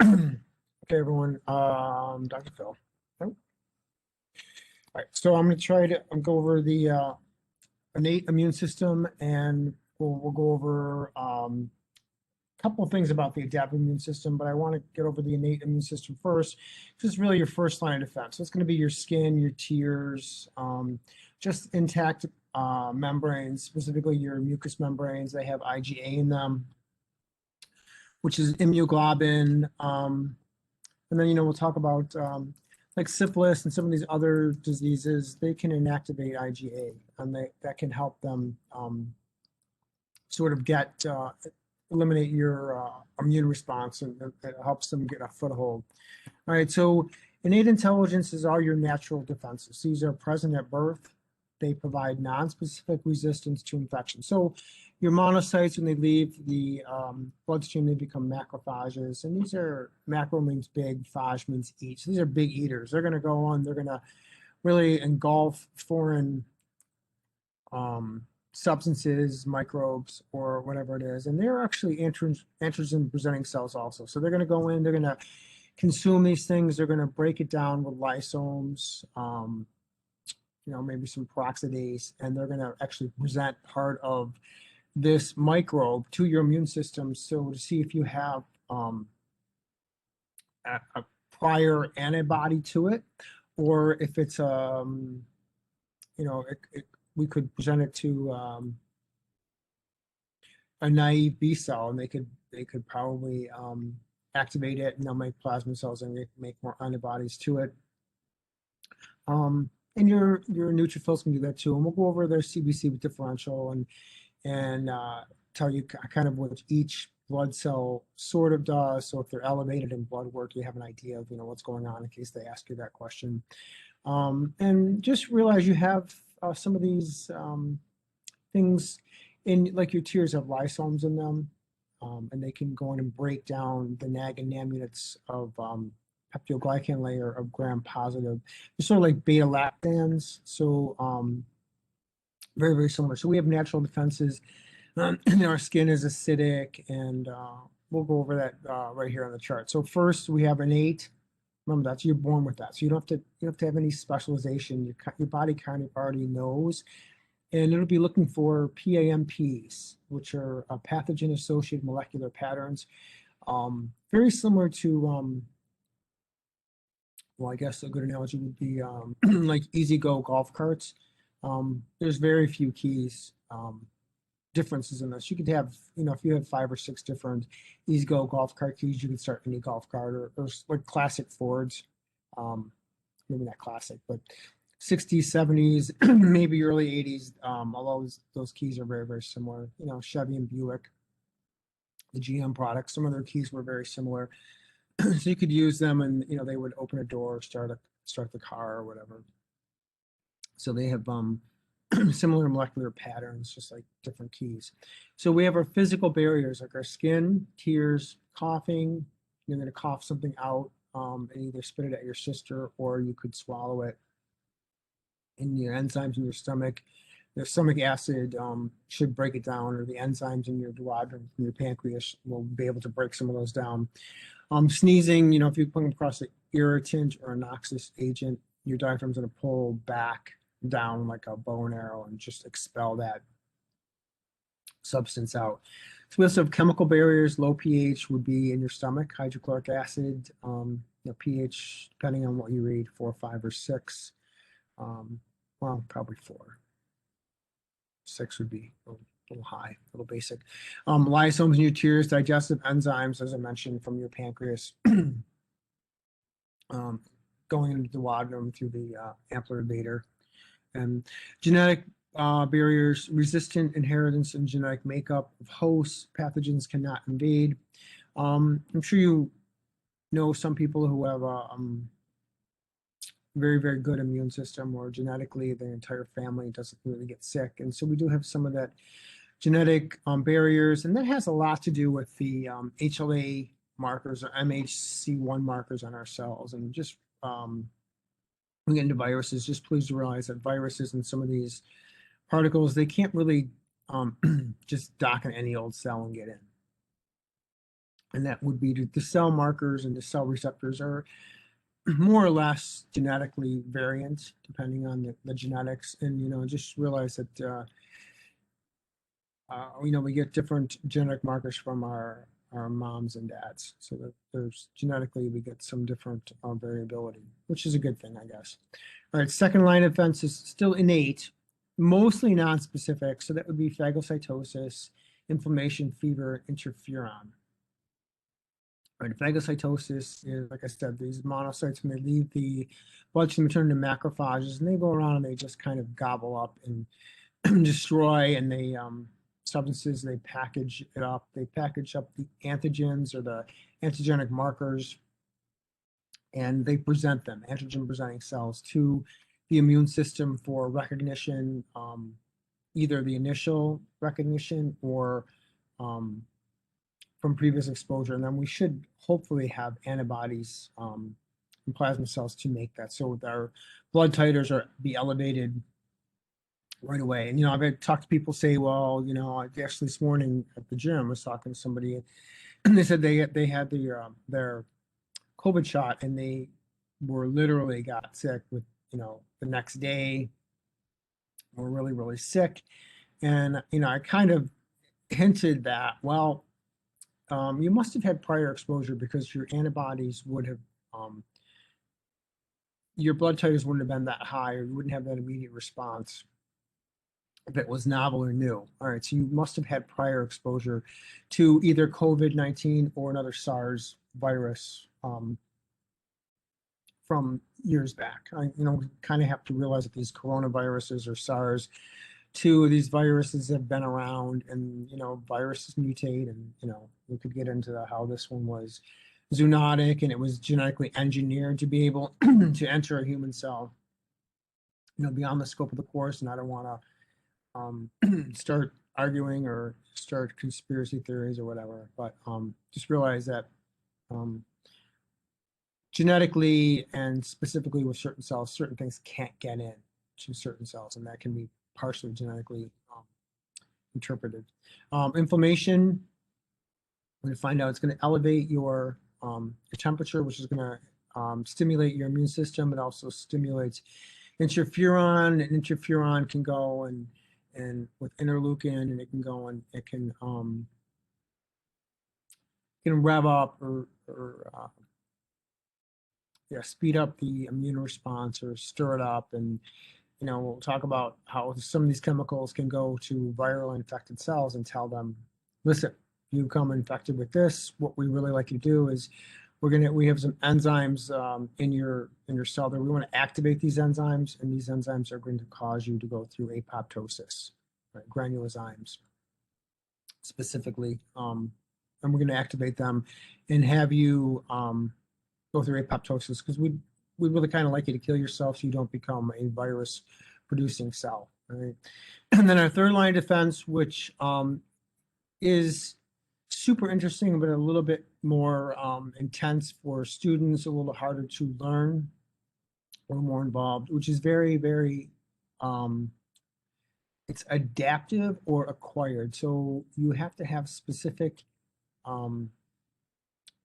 Okay, everyone. Dr. Phil. Oh. All right, so I'm going to try to go over the innate immune system, and we'll go over a couple of things about the adaptive immune system, but I want to get over the innate immune system first. This is really your first line of defense. So it's going to be your skin, your tears, just intact membranes, specifically your mucous membranes. They have IgA in them, which is immunoglobulin. And then, we'll talk about like syphilis and some of these other diseases. They can inactivate IgA, and that can help them sort of eliminate your immune response, and it helps them get a foothold. All right, so innate intelligence is all your natural defenses. These are present at birth. They provide nonspecific resistance to infection. So your monocytes, when they leave the bloodstream, they become macrophages. And these are, macro means big, phage means eat. So these are big eaters. They're going to go on, they're going to really engulf foreign substances, microbes, or whatever it is. And they're actually antigen presenting cells also. So they're going to go in, they're going to consume these things, they're going to break it down with lysomes, maybe some peroxidase, and they're going to actually present part of this microbe to your immune system. So to see if you have a prior antibody to it, or if it's, we could present it to a naive B cell, and they could probably activate it, and they'll make plasma cells and make more antibodies to it. And your neutrophils can do that too. And we'll go over their CBC with differential and tell you kind of what each blood cell sort of does. So if they're elevated in blood work, you have an idea of what's going on in case they ask you that question. And just realize you have some of these things in, like your tears have lysomes in them, and they can go in and break down the NAG and NAM units of peptidoglycan layer of gram-positive. They're sort of like beta-lactams, so very, very similar. So we have natural defenses. And our skin is acidic, and we'll go over that right here on the chart. So first, we have innate. Remember, you're born with that, so you don't have to have any specialization. Your body kind of already knows, and it'll be looking for PAMPs, which are pathogen-associated molecular patterns, very similar to well, I guess a good analogy would be like easy-go golf carts. There's very few keys differences in this. You could have, if you have 5 or 6 different easy-go golf cart keys, you can start any golf cart, or like classic Fords. Maybe not classic, but 60s, 70s, maybe early 80s. Although those keys are very, very similar. Chevy and Buick, the GM products, some of their keys were very similar. So you could use them, and they would open a door, start the car, or whatever. So they have similar molecular patterns, just like different keys. So we have our physical barriers, like our skin, tears, coughing. You're going to cough something out and either spit it at your sister, or you could swallow it. In your enzymes in your stomach, the stomach acid should break it down, or the enzymes in your duodenum from your pancreas will be able to break some of those down. Sneezing, if you come across an irritant or a noxious agent, your diaphragm's going to pull back down like a bow and arrow and just expel that substance out. So we also have chemical barriers. Low pH would be in your stomach, hydrochloric acid. pH, depending on what you read, 4, 5, or 6. Well, probably 4. 6 would be a little high, a little basic. Lysomes in your tears, digestive enzymes, as I mentioned, from your pancreas, going into the duodenum through the ampullator. And genetic barriers, resistant inheritance and genetic makeup of hosts, pathogens cannot invade. I'm sure you know some people who have a very, very good immune system, or genetically their entire family doesn't really get sick. And so we do have some of that genetic barriers, and that has a lot to do with the HLA markers or MHC1 markers on our cells. And just we get into viruses, just please realize that viruses and some of these particles, they can't really just dock in any old cell and get in. And that would be the cell markers and the cell receptors are more or less genetically variant depending on the genetics. And, just realize that, we get different genetic markers from our moms and dads. So that there's genetically, we get some different variability, which is a good thing, I guess. All right, second line of defense is still innate, mostly non-specific. So that would be phagocytosis, inflammation, fever, interferon. Right, phagocytosis is, like I said, these monocytes, when they leave the bloodstream, turn into macrophages, and they go around and they just kind of gobble up and destroy, and they substances, they package it up. They package up the antigens or the antigenic markers, and they present them, antigen presenting cells, to the immune system for recognition, either the initial recognition or from previous exposure. And then we should hopefully have antibodies and plasma cells to make that. So our blood titers are be elevated right away. And, I've had talked to people say, well, actually this morning at the gym, I was talking to somebody and they said they had their COVID shot and they were literally got sick with, the next day were really, really sick. And, I kind of hinted that, well, you must have had prior exposure because your antibodies would have, your blood titers wouldn't have been that high, or you wouldn't have that immediate response if it was novel or new. All right, so you must have had prior exposure to either COVID-19 or another SARS virus from years back. We kind of have to realize that these coronaviruses or SARS, two of these viruses have been around, and viruses mutate, and we could get into how this one was zoonotic and it was genetically engineered to be able to enter a human cell, beyond the scope of the course. And I don't want to start arguing or start conspiracy theories or whatever, but just realize that genetically and specifically with certain cells, certain things can't get in to certain cells, and that can be partially genetically interpreted. Inflammation, we're going to find out it's going to elevate your temperature, which is going to stimulate your immune system. It also stimulates interferon, and interferon can go and with interleukin, and it can go and it can rev up or speed up the immune response or stir it up. And we'll talk about how some of these chemicals can go to viral infected cells and tell them, listen, you come infected with this, what we really like you to do is we have some enzymes in your cell that we want to activate these enzymes, and these enzymes are going to cause you to go through apoptosis, right? Granulozymes specifically, and we're going to activate them and have you go through apoptosis, because we really kind of like you to kill yourself so you don't become a virus producing cell, right? And then our third line of defense, which is super interesting, but a little bit more intense for students, a little harder to learn or more involved, which is very, very, it's adaptive or acquired. So you have to have specific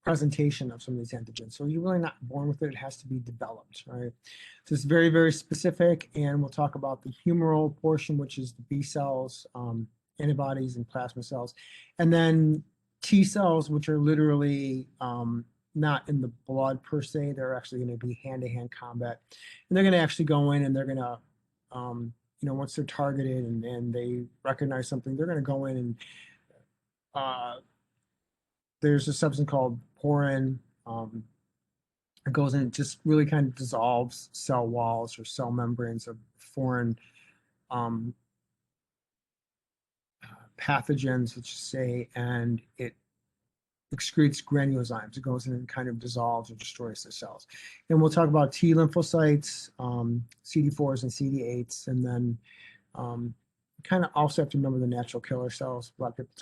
presentation of some of these antigens. So you're really not born with it. It has to be developed, right? So it's very, very specific. And we'll talk about the humoral portion, which is the B cells, antibodies, and plasma cells. And then T cells, which are literally not in the blood per se. They're actually going to be hand-to-hand combat. And they're going to actually go in and they're going to, once they're targeted and they recognize something, they're going to go in and there's a substance called porin. It goes in, it just really kind of dissolves cell walls or cell membranes of foreign pathogens, let's just say, and it excretes granulozymes. It goes in and kind of dissolves or destroys the cells. And we'll talk about T lymphocytes, CD4s and CD8s, and then kind of also have to remember the natural killer cells. A lot of people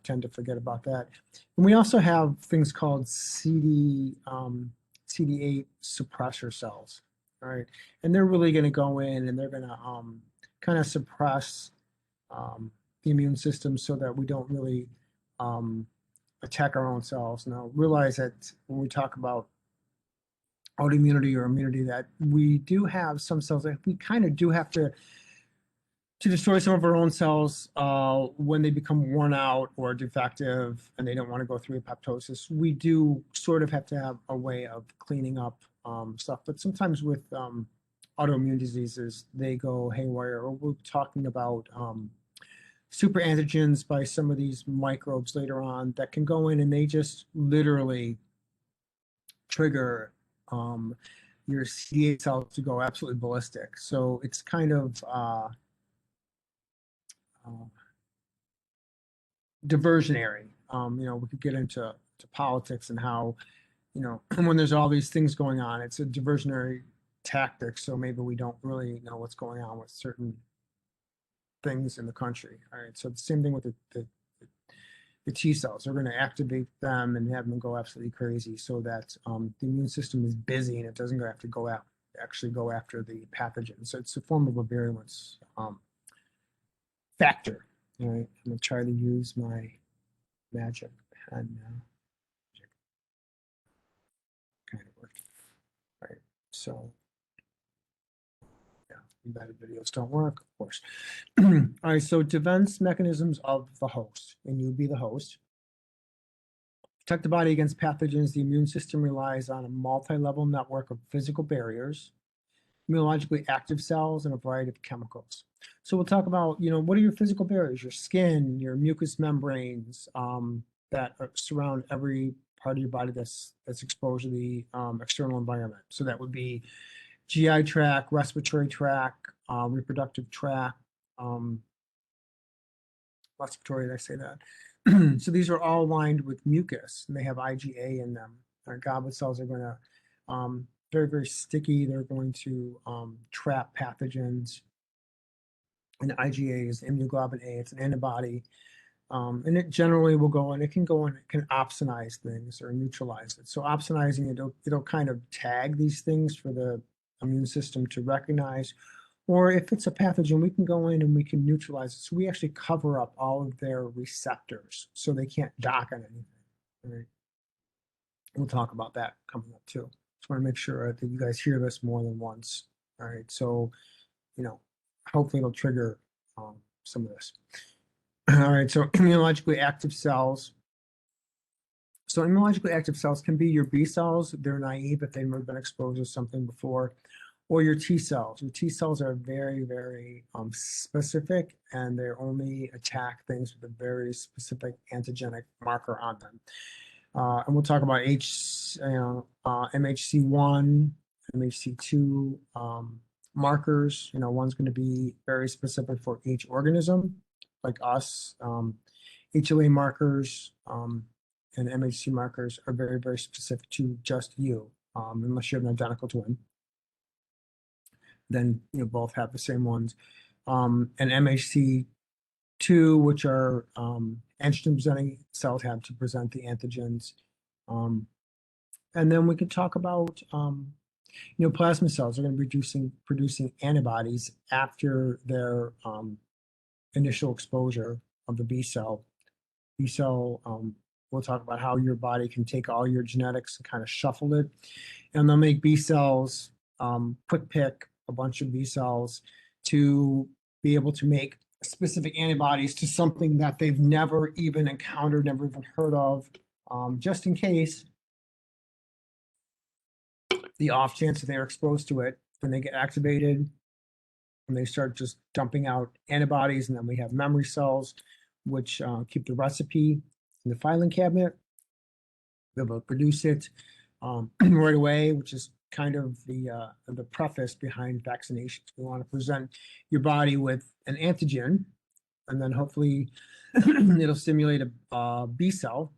tend to forget about that. And we also have things called CD8 suppressor cells, all right? And they're really going to go in and they're going to kind of suppress the immune system so that we don't really attack our own cells. Now, realize that when we talk about autoimmunity or immunity, that we do have some cells that we kind of do have to destroy some of our own cells when they become worn out or defective and they don't want to go through apoptosis. We do sort of have to have a way of cleaning up stuff, but sometimes with autoimmune diseases, they go haywire. Or we're talking about super antigens by some of these microbes later on that can go in and they just literally trigger your CD8 cells to go absolutely ballistic. So it's kind of diversionary. We could get into politics and how, when there's all these things going on, it's a diversionary tactic. So maybe we don't really know what's going on with certain things in the country. All right. So the same thing with the T cells. They're going to activate them and have them go absolutely crazy so that the immune system is busy and it doesn't have to actually go after the pathogen. So it's a form of a virulence factor. All right, I'm going to try to use my magic pen now. Kind of working. All right, so yeah, embedded videos don't work, of course. All right, so defense mechanisms of the host, and you be the host. Protect the body against pathogens. The immune system relies on a multi-level network of physical barriers, immunologically active cells, and a variety of chemicals. So we'll talk about, what are your physical barriers? Your skin, your mucous membranes that surround every part of your body that's exposed to the external environment. So that would be GI tract, respiratory tract, reproductive tract, respiratory, did I say that? So these are all lined with mucus, and they have IgA in them. Our goblet cells are going to very, very sticky. They're going to trap pathogens. And IgA is immunoglobulin A. It's an antibody. And it generally will go in. It can go in. It can opsonize things or neutralize it. So opsonizing it'll kind of tag these things for the immune system to recognize. Or if it's a pathogen, we can go in and we can neutralize it. So we actually cover up all of their receptors so they can't dock on anything. Right? We'll talk about that coming up too. Just want to make sure that you guys hear this more than once. All right. So, hopefully it'll trigger some of this. All right. So immunologically active cells. So immunologically active cells can be your B cells. They're naive if they've never been exposed to something before. Or your T cells. Your T cells are very, very specific, and they only attack things with a very specific antigenic marker on them. And we'll talk about MHC1, MHC2 markers. One's going to be very specific for each organism, like us. HLA markers and MHC markers are very, very specific to just you, unless you have an identical twin. Then both have the same ones. And MHC2, which are antigen-presenting cells, have to present the antigens. And then we could talk about, plasma cells are going to be producing antibodies after their initial exposure of the B cell. B cell, we'll talk about how your body can take all your genetics and kind of shuffle it. And they'll make B cells, quick pick a bunch of B cells to be able to make specific antibodies to something that they've never even encountered, never even heard of, just in case the off chance that they're exposed to it, then they get activated and they start just dumping out antibodies. And then we have memory cells, which keep the recipe in the filing cabinet. They'll produce it right away, which is kind of the preface behind vaccinations. We want to present your body with an antigen, and then hopefully it'll stimulate a B cell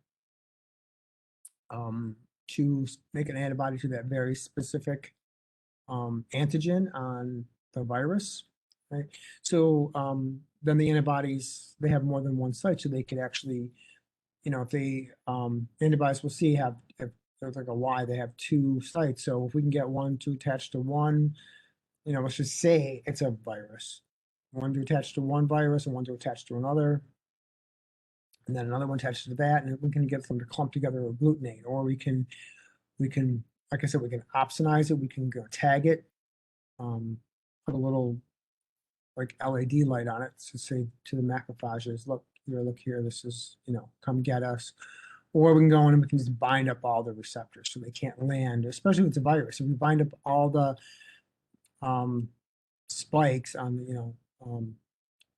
to make an antibody to that very specific antigen on the virus. Right. So then the antibodies, they have more than one site, so they could actually, if they antibodies we'll see have, if there's like a Y, they have two sites. So if we can get one to attach to one, let's just say it's a virus, one to attach to one virus and one to attach to another. and then another one attached to that, and we can get them to clump together with glutenate, or we can, like I said, we can opsonize it, we can go tag it, put a little like LED light on it to say to the macrophages, look here, this is, come get us. Or we can go in and we can just bind up all the receptors so they can't land, especially if it's a virus. If we bind up all the spikes on the,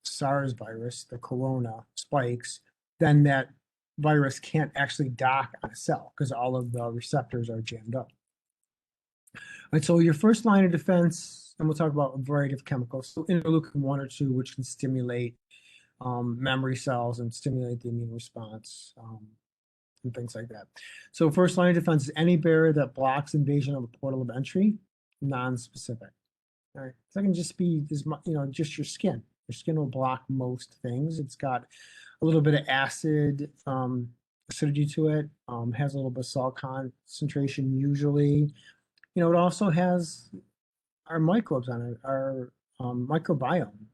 SARS virus, the corona spikes, then that virus can't actually dock on a cell because all of the receptors are jammed up. All right, so your first line of defense, and we'll talk about a variety of chemicals, so interleukin 1 or 2, which can stimulate memory cells and stimulate the immune response, and things like that. So first line of defense is any barrier that blocks invasion of a portal of entry, non-specific. All right, so it can just be, just your skin. Your skin will block most things. It's got a little bit of acid, acidity to it, has a little bit of salt concentration usually. It also has our microbes on it, our microbiome.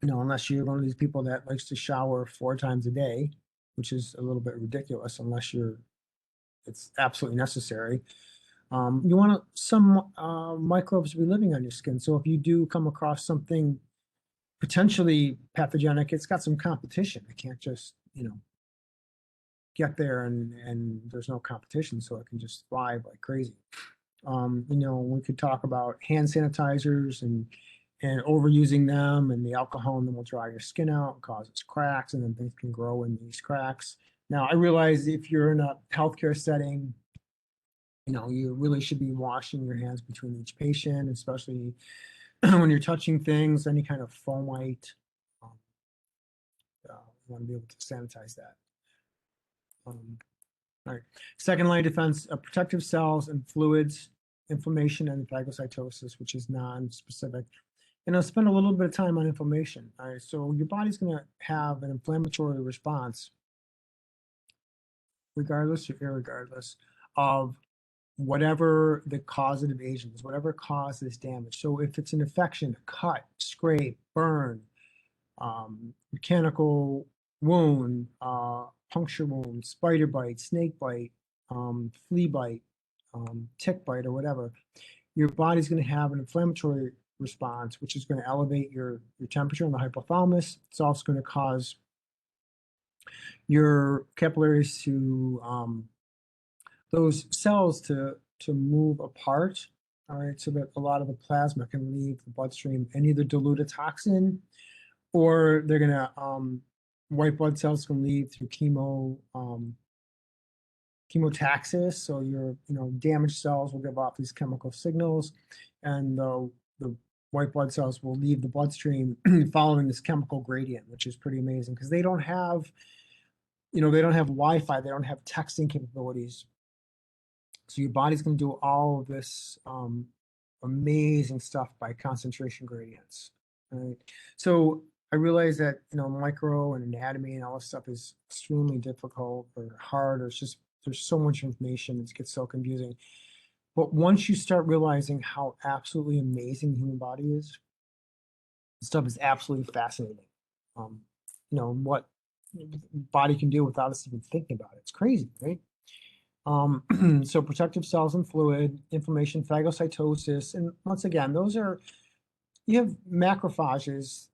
Unless you're one of these people that likes to shower 4 times a day, which is a little bit ridiculous unless it's absolutely necessary. You want some microbes to be living on your skin. So if you do come across something potentially pathogenic, it's got some competition. It can't just, get there and there's no competition, so it can just thrive like crazy. We could talk about hand sanitizers and overusing them, and the alcohol in them will dry your skin out and causes cracks, and then things can grow in these cracks. Now, I realize if you're in a healthcare setting, you really should be washing your hands between each patient, especially when you're touching things, any kind of fomite. You want to be able to sanitize that. All right. Second line of defense, protective cells and fluids, inflammation and phagocytosis, which is non-specific. And I'll spend a little bit of time on inflammation. All right, so your body's going to have an inflammatory response, regardless or irregardless of whatever the causative agent is, whatever causes damage. So if it's an infection, a cut, scrape, burn, mechanical wound, puncture wound, spider bite, snake bite, flea bite, tick bite, or whatever, your body's going to have an inflammatory response, which is going to elevate your temperature in the hypothalamus. It's also going to cause your capillaries to those cells to move apart. All right, so that a lot of the plasma can leave the bloodstream and either dilute a toxin, or they're going to white blood cells can leave through chemotaxis. So your damaged cells will give off these chemical signals, and the white blood cells will leave the bloodstream following this chemical gradient, which is pretty amazing because they don't have, they don't have Wi-Fi, they don't have texting capabilities. So your body's going to do all of this amazing stuff by concentration gradients. Right? So I realize that micro and anatomy and all this stuff is extremely difficult or hard, or it's just there's so much information, it gets so confusing. But once you start realizing how absolutely amazing the human body is, this stuff is absolutely fascinating. What the body can do without us even thinking about it. It's crazy, right? So protective cells and fluid, inflammation, phagocytosis, and once again, those are, you have macrophages,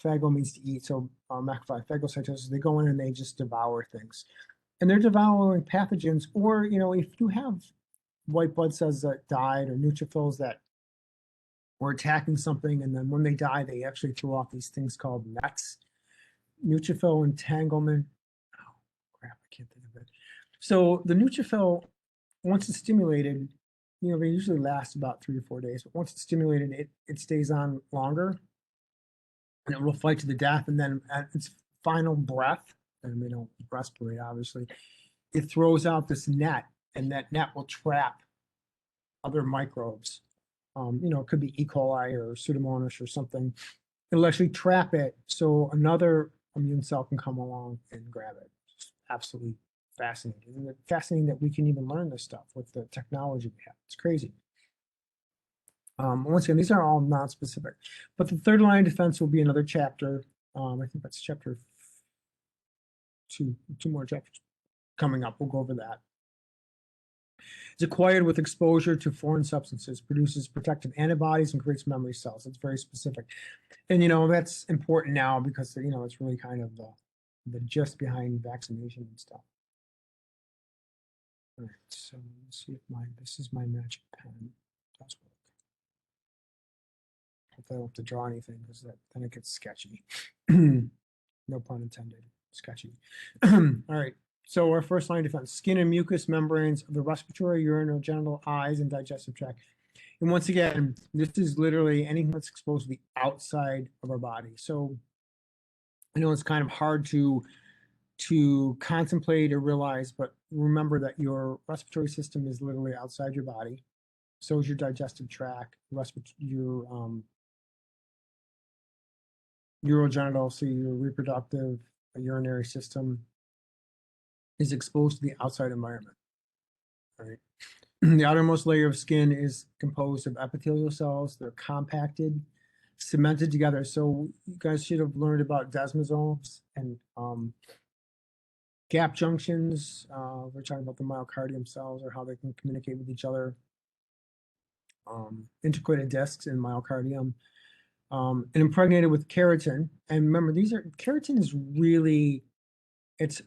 phago means to eat, so macrophage, phagocytosis, they go in and they just devour things. And they're devouring pathogens, or, if you have white blood cells that died or neutrophils that were attacking something, and then when they die, they actually throw off these things called NETs, neutrophil entanglement. Oh, crap, I can't think of it. So the neutrophil, once it's stimulated, they usually last about 3 or 4 days, but once it's stimulated, it stays on longer, and it will fight to the death. And then at its final breath, and they don't respirate, obviously, it throws out this net, and that net will trap other microbes. It could be E. coli or Pseudomonas or something. It'll actually trap it so another immune cell can come along and grab it. It's absolutely fascinating. And it's fascinating that we can even learn this stuff with the technology we have. It's crazy. Once again, these are all non-specific, but the third line of defense will be another chapter. I think that's chapter two more chapters coming up. We'll go over that. It's acquired with exposure to foreign substances, produces protective antibodies, and creates memory cells. It's very specific. And, that's important now because, it's really kind of the gist behind vaccination and stuff. All right, so let's see if this is my magic pen. It does work. Hopefully I don't have to draw anything because then it gets sketchy. No pun intended, sketchy. All right, so our first line of defense, skin and mucous membranes of the respiratory, urinogenital, eyes, and digestive tract. And once again, this is literally anything that's exposed to the outside of our body. So I know it's kind of hard to contemplate or realize, but remember that your respiratory system is literally outside your body. So is your digestive tract, your urogenital, so your reproductive urinary system is exposed to the outside environment. All right. The outermost layer of skin is composed of epithelial cells. They're compacted, cemented together. So you guys should have learned about desmosomes and gap junctions. We're talking about the myocardium cells or how they can communicate with each other. Integrated discs in myocardium. And impregnated with keratin. And remember, keratin is really, it's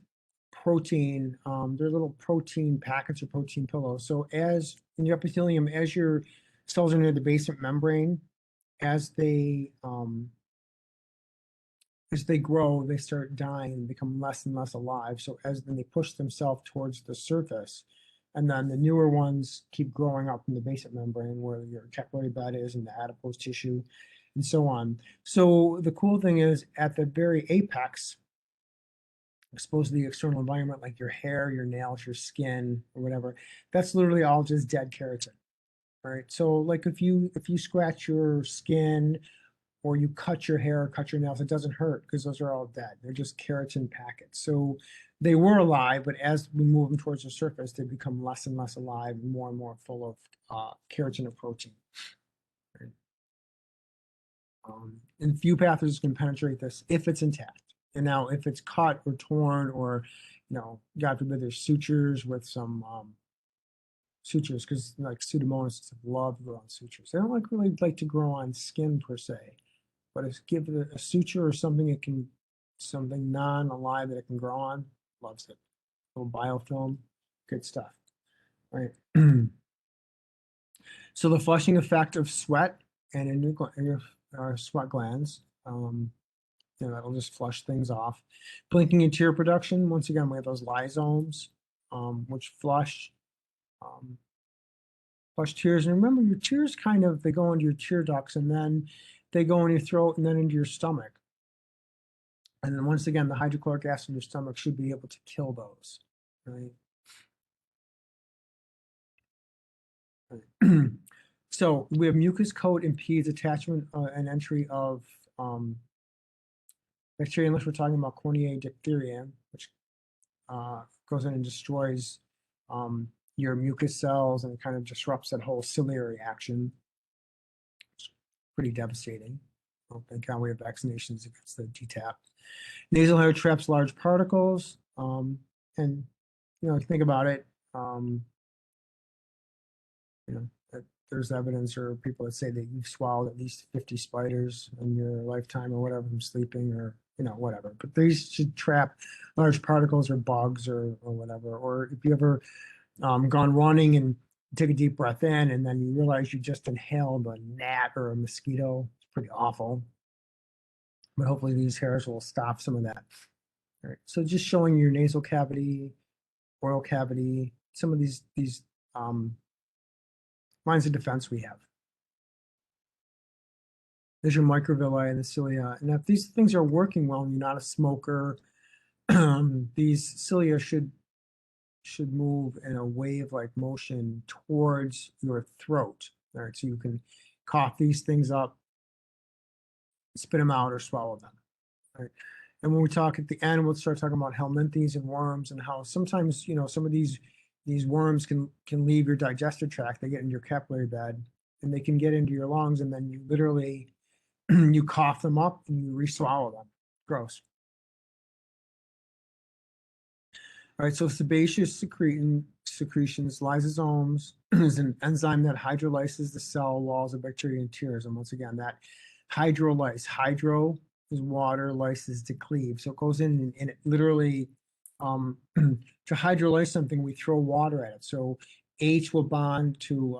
protein. They're little protein packets or protein pillows. So as in your epithelium, as your cells are near the basement membrane, as they grow, they start dying and become less and less alive. So then they push themselves towards the surface. And then the newer ones keep growing up in the basement membrane where your capillary bed is and the adipose tissue and so on. So the cool thing is at the very apex, exposed to the external environment, like your hair, your nails, your skin, or whatever, that's literally all just dead keratin, right? So like if you scratch your skin or you cut your hair or cut your nails, it doesn't hurt because those are all dead. They're just keratin packets. So they were alive, but as we move them towards the surface, they become less and less alive and more full of keratin or protein. Right? And few pathogens can penetrate this if it's intact. And now if it's cut or torn or, God forbid there's sutures with some sutures, because like Pseudomonas love to grow on sutures. They don't really like to grow on skin per se, but if give it a suture or something something non-alive that it can grow on, loves it. A little biofilm, good stuff, right? So the flushing effect of sweat and in your sweat glands, that'll just flush things off. Blinking and tear production. Once again, we have those lysosomes, which flush tears. And remember, your tears they go into your tear ducts, and then they go in your throat, and then into your stomach. And then once again, the hydrochloric acid in your stomach should be able to kill those, right? So we have mucus coat impedes attachment and entry of bacteria, unless we're talking about Corneae diphtheria, which goes in and destroys your mucus cells and kind of disrupts that whole ciliary action. It's pretty devastating. Thank God we have vaccinations against the DTaP. Nasal hair traps large particles. And, think about it, there's evidence or people that say that you've swallowed at least 50 spiders in your lifetime or whatever from sleeping or, whatever. But these should trap large particles or bugs or whatever. Or if you ever gone running and take a deep breath in and then you realize you just inhaled a gnat or a mosquito, it's pretty awful. But hopefully these hairs will stop some of that. All right, so just showing your nasal cavity, oral cavity, some of these lines of defense we have. There's your microvilli and the cilia. And if these things are working well and you're not a smoker, these cilia should move in a wave-like motion towards your throat. All right, so you can cough these things up, spit them out, or swallow them. All right. And when we talk at the end, we'll start talking about helminthes and worms and how sometimes, some of these worms can leave your digestive tract. They get in your capillary bed and they can get into your lungs, and then you literally you cough them up and you re-swallow them. Gross. All right, so sebaceous secretions, lysosomes is an enzyme that hydrolyzes the cell walls of bacteria and tears. And once again, that hydrolyze, hydro is water, lyse is to cleave. So it goes in and it literally, to hydrolyze something, we throw water at it. So H will bond to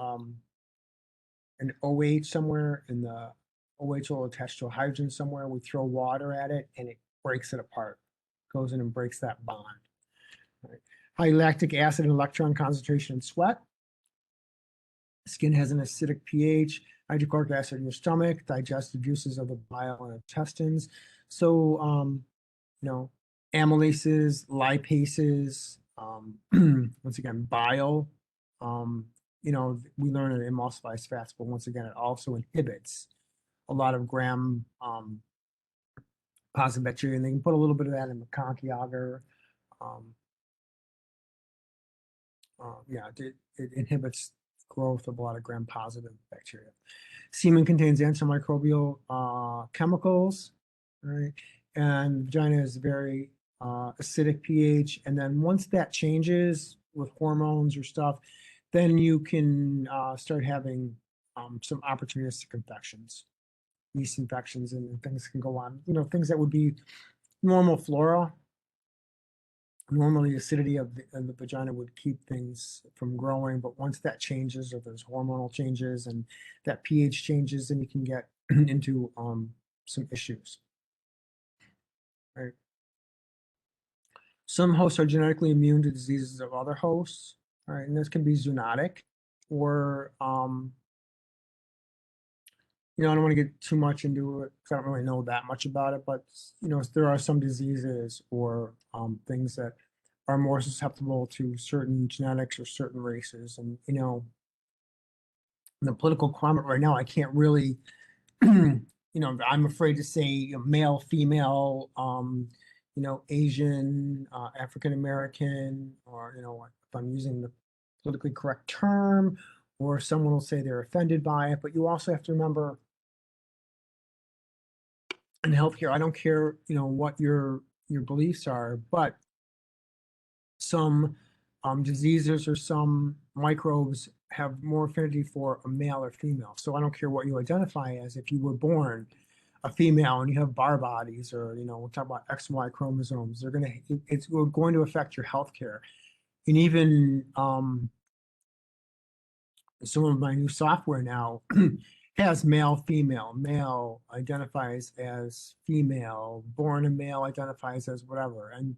an OH somewhere, and the OH will attach to a hydrogen somewhere. We throw water at it and it breaks it apart, goes in and breaks that bond. Right. High lactic acid and electron concentration in sweat. Skin has an acidic pH, hydrochloric acid in your stomach, digestive juices of the bile and intestines. So, amylases, lipases, once again, bile, we learn it emulsifies fats, but once again, it also inhibits a lot of gram positive bacteria, and they can put a little bit of that in McConkey agar. It inhibits growth of a lot of gram-positive bacteria. Semen contains antimicrobial chemicals, right? And vagina is very acidic pH. And then once that changes with hormones or stuff, then you can start having some opportunistic infections, yeast infections, and things can go on. Things that would be normal flora. Normally, acidity of the vagina would keep things from growing, but once that changes, or there's hormonal changes and that pH changes, then you can get into some issues. Right. Some hosts are genetically immune to diseases of other hosts. All right, and this can be zoonotic, or I don't want to get too much into it because I don't really know that much about it, but there are some diseases or things that are more susceptible to certain genetics or certain races. And in the political climate right now, I can't really, I'm afraid to say male, female, Asian, African American, or if I'm using the politically correct term, or someone will say they're offended by it. But you also have to remember, in healthcare, I don't care, what your beliefs are, but some diseases or some microbes have more affinity for a male or female. So I don't care what you identify as. If you were born a female and you have bar bodies, or we'll talk about XY chromosomes, it's going to affect your healthcare. And even some of my new software now has male, female. Male identifies as female, born a male identifies as whatever. And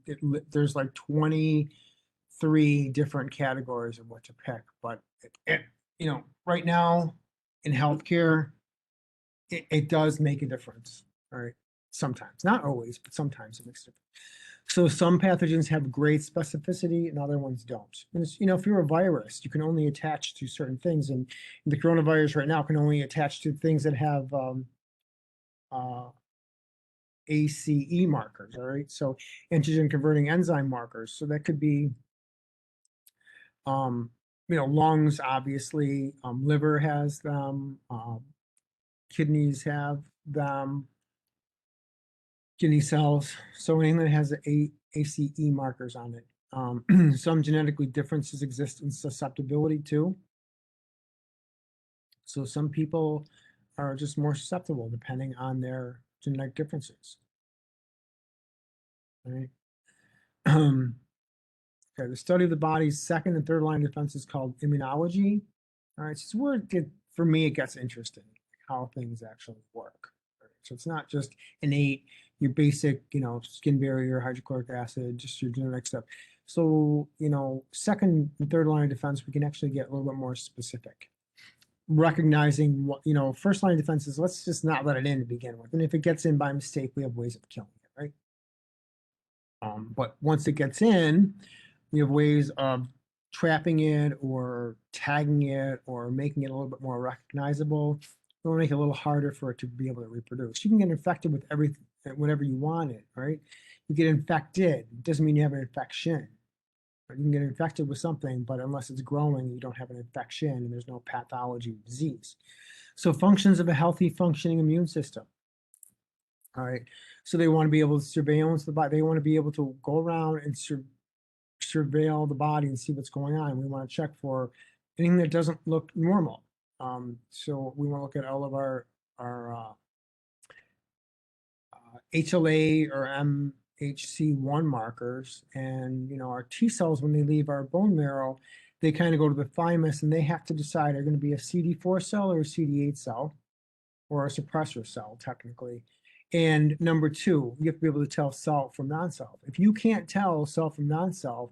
there's like 23 different categories of what to pick. But, right now in healthcare, it does make a difference. All right. Sometimes, not always, but sometimes it makes a difference. So some pathogens have great specificity and other ones don't. And if you're a virus, you can only attach to certain things. And the coronavirus right now can only attach to things that have ACE markers, all right? So antigen converting enzyme markers. So that could be, lungs, obviously, liver has them, kidneys have them, kidney cells. So anything that has ACE markers on it. Some genetically differences exist in susceptibility too. So some people are just more susceptible depending on their genetic differences. Right. Okay, the study of the body's second and third line of defense is called immunology. All right, so it's where for me it gets interesting, how things actually work. Right? So it's not just innate, your basic, skin barrier, hydrochloric acid, just your genetic stuff. So, second and third line of defense, we can actually get a little bit more specific. Recognizing what, first line of defense is, let's just not let it in to begin with. And if it gets in by mistake, we have ways of killing it, right? But once it gets in, we have ways of trapping it or tagging it or making it a little bit more recognizable. We'll make it a little harder for it to be able to reproduce. You can get infected with everything, whatever you want it, right? You get infected, it doesn't mean you have an infection. You can get infected with something, but unless it's growing, you don't have an infection and there's no pathology of disease. So functions of a healthy functioning immune system. All right. So they want to be able to surveillance the body. They want to be able to go around and surveil the body and see what's going on. We want to check for anything that doesn't look normal. So we want to look at all of our HLA or MHC1 markers, and our T cells, when they leave our bone marrow, they kind of go to the thymus and they have to decide, are going to be a CD4 cell or a CD8 cell or a suppressor cell, technically. And number two, you have to be able to tell self from non-self. If you can't tell self from non-self,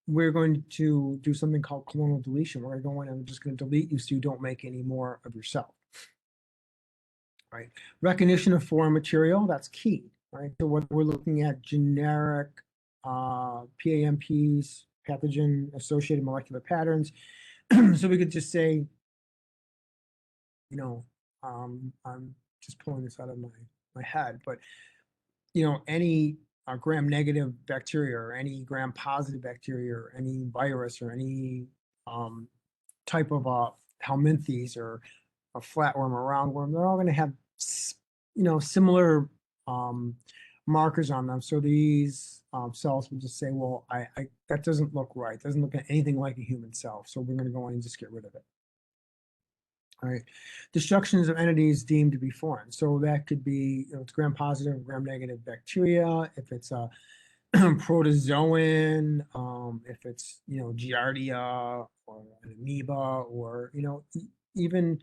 we're going to do something called clonal deletion. We're going to go in and we're just going to delete you so you don't make any more of yourself. Right. Recognition of foreign material, that's key. Right. So what we're looking at, generic PAMPs, pathogen associated molecular patterns. So we could just say, I'm just pulling this out of my head, but any gram-negative bacteria or any gram-positive bacteria or any virus or any type of helminthes or a flatworm or roundworm, they're all going to have similar markers on them. So these cells will just say, well, I that doesn't look right. It doesn't look anything like a human cell. So we're going to go in and just get rid of it. All right. Destructions of entities deemed to be foreign. So that could be it's gram-positive, gram-negative bacteria. If it's a protozoan, if it's Giardia or an amoeba, or even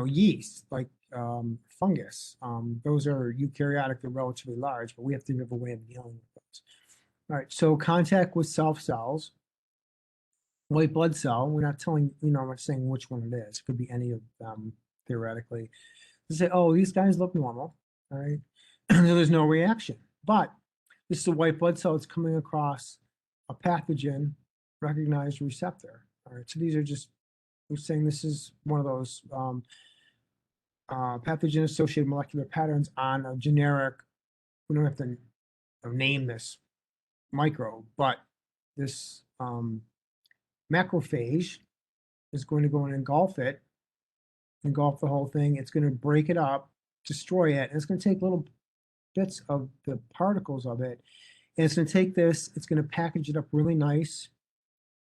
yeast, like fungus. Those are eukaryotic, they're relatively large, but we have to have a way of dealing with those. All right, so contact with self cells, white blood cell, we're not telling, I'm not saying which one it is. It could be any of them, theoretically. They say, oh, these guys look normal, all right? And there's no reaction. But this is a white blood cell that's coming across a pathogen recognized receptor. All right, so these are just, we're saying this is one of those pathogen-associated molecular patterns on a generic, we don't have to name this microbe, but this macrophage is going to go and engulf it, engulf the whole thing. It's going to break it up, destroy it, and it's going to take little bits of the particles of it, and it's going to take this, it's going to package it up really nice